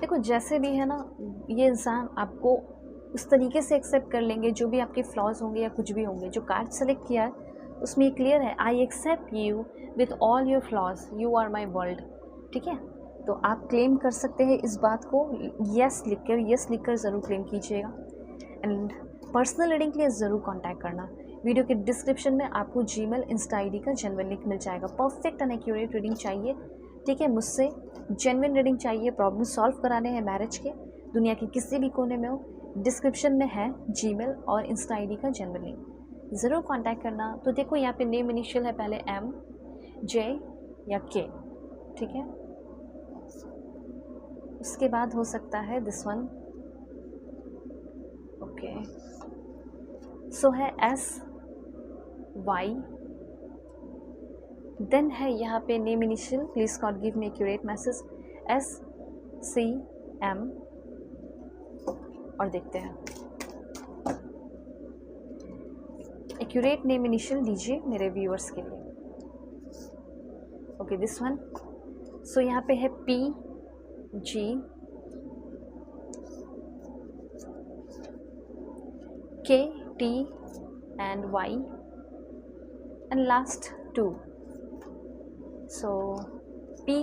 देखो, जैसे भी है ना, ये इंसान आपको उस तरीके से एक्सेप्ट कर लेंगे, जो भी आपके फ्लॉज होंगे या कुछ भी होंगे। जो कार्ड सेलेक्ट किया है उसमें ये क्लियर है, I accept you with all your flaws, you are my world, ठीक है। तो आप क्लेम कर सकते हैं इस बात को, यस लिखकर ज़रूर क्लेम कीजिएगा। एंड पर्सनल रीडिंग के लिए ज़रूर कांटेक्ट करना। वीडियो के डिस्क्रिप्शन में आपको जीमेल, इंस्टा आईडी का जेन्युइन लिंक मिल जाएगा। परफेक्ट एंड एक्यूरेट रीडिंग चाहिए, ठीक है, मुझसे जेन्युइन रीडिंग चाहिए, प्रॉब्लम सॉल्व कराने हैं मैरिज के, दुनिया के किसी भी कोने में हो, डिस्क्रिप्शन में है जीमेल और इंस्टा आईडी का जनरल लिंक, ज़रूर कांटेक्ट करना। तो देखो यहाँ पे नेम इनिशियल है पहले एम, जे या के, ठीक है। उसके बाद हो सकता है दिस वन, ओके। सो है एस वाई, देन है यहाँ पे name initial, please God give me accurate message, S C M, और देखते हैं एक्यूरेट नेम इनिशियल दीजिए मेरे व्यूअर्स के लिए। Okay this one. सो यहाँ पे है P G K T and Y and last two, so P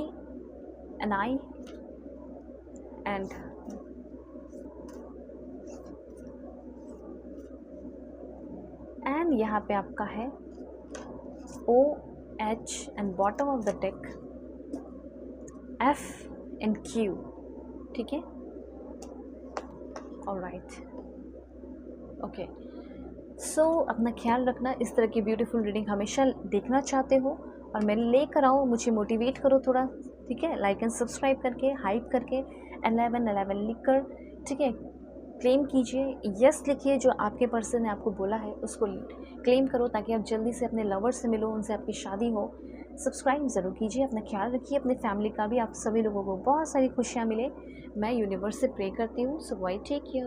and I and यहाँ पे आपका है O H and bottom of the deck F and Q, ठीक है। Alright, okay. सो अपना ख्याल रखना, इस तरह की ब्यूटीफुल रीडिंग हमेशा देखना चाहते हो और मैं लेकर आऊँ, मुझे मोटिवेट करो थोड़ा, ठीक है। लाइक एंड सब्सक्राइब करके, हाइप करके 11 लिख कर, ठीक है, क्लेम कीजिए, यस लिखिए, जो आपके पर्सन ने आपको बोला है उसको क्लेम करो ताकि आप जल्दी से अपने लवर से मिलो, उनसे आपकी शादी हो। सब्सक्राइब ज़रूर कीजिए, अपना ख्याल रखिए, अपने फैमिली का भी, आप सभी लोगों को बहुत सारी खुशियाँ मिले। मैं यूनिवर्स से प्रे करती हूँ। सो बाय, टेक केयर।